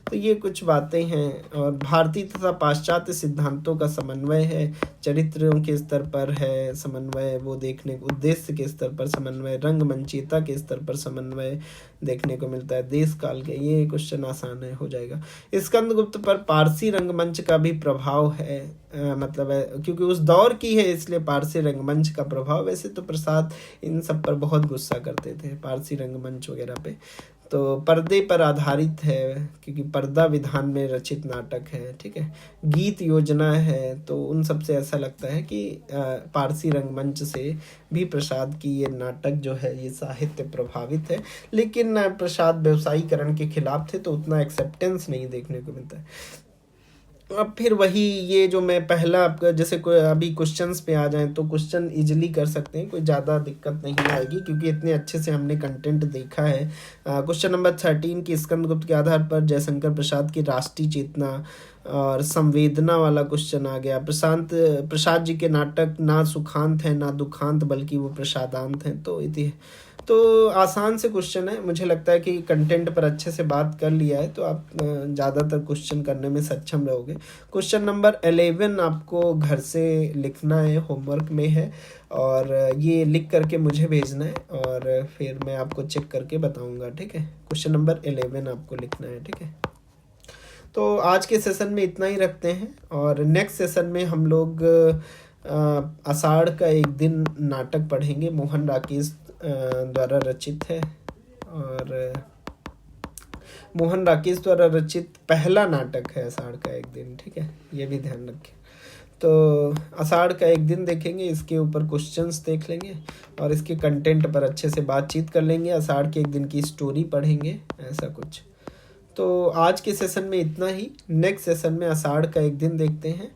A: तो ये कुछ बातें हैं। और भारतीय तथा पाश्चात्य सिद्धांतों का समन्वय है, चरित्रों के स्तर पर है समन्वय, वो देखने उद्देश्य के स्तर पर समन्वय, रंगमंचीयता के स्तर पर समन्वय देखने को मिलता है, देश काल के। ये क्वेश्चन आसान है, हो जाएगा। स्कंदगुप्त पर पारसी रंगमंच का भी प्रभाव है, मतलब है क्योंकि उस दौर की है इसलिए पारसी रंगमंच का प्रभाव। वैसे तो प्रसाद इन सब पर बहुत गुस्सा करते थे, पारसी रंगमंच वगैरह पे। तो पर्दे पर आधारित है क्योंकि पर्दा विधान में रचित नाटक है, ठीक है। गीत योजना है, तो उन सब से ऐसा लगता है कि पारसी रंगमंच से भी प्रसाद की ये नाटक जो है ये साहित्य प्रभावित है। लेकिन प्रसाद व्यवसायीकरण के खिलाफ थे तो उतना एक्सेप्टेंस नहीं देखने को मिलता है। अब फिर वही ये जो मैं पहला आपका जैसे कोई अभी क्वेश्चंस पे आ जाएं तो क्वेश्चन इजीली कर सकते हैं, कोई ज़्यादा दिक्कत नहीं आएगी क्योंकि इतने अच्छे से हमने कंटेंट देखा है। क्वेश्चन नंबर 13 की स्कंदगुप्त के आधार पर जयशंकर प्रसाद की राष्ट्रीय चेतना और संवेदना वाला क्वेश्चन आ गया। प्रसाद जी के नाटक ना सुखांत है ना दुखांत बल्कि वो प्रसादांत हैं। तो आसान से क्वेश्चन है, मुझे लगता है कि कंटेंट पर अच्छे से बात कर लिया है तो आप ज़्यादातर क्वेश्चन करने में सक्षम रहोगे। क्वेश्चन नंबर 11 आपको घर से लिखना है, होमवर्क में है, और ये लिख करके मुझे भेजना है और फिर मैं आपको चेक करके बताऊंगा, ठीक है। क्वेश्चन नंबर 11 आपको लिखना है, ठीक है। तो आज के सेशन में इतना ही रखते हैं और नेक्स्ट सेशन में हम लोग आषाढ़ का एक दिन नाटक पढ़ेंगे, मोहन राकेश द्वारा रचित है और मोहन राकेश द्वारा रचित पहला नाटक है आषाढ़ का एक दिन, ठीक है, ये भी ध्यान रखें। तो आषाढ़ का एक दिन देखेंगे, इसके ऊपर क्वेश्चंस देख लेंगे और इसके कंटेंट पर अच्छे से बातचीत कर लेंगे। आषाढ़ के एक दिन की स्टोरी पढ़ेंगे, ऐसा कुछ। तो आज के सेशन में इतना ही। नेक्स्ट सेशन में आषाढ़ का एक दिन देखते हैं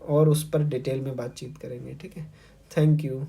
A: और उस पर डिटेल में बातचीत करेंगे, ठीक है। Thank you.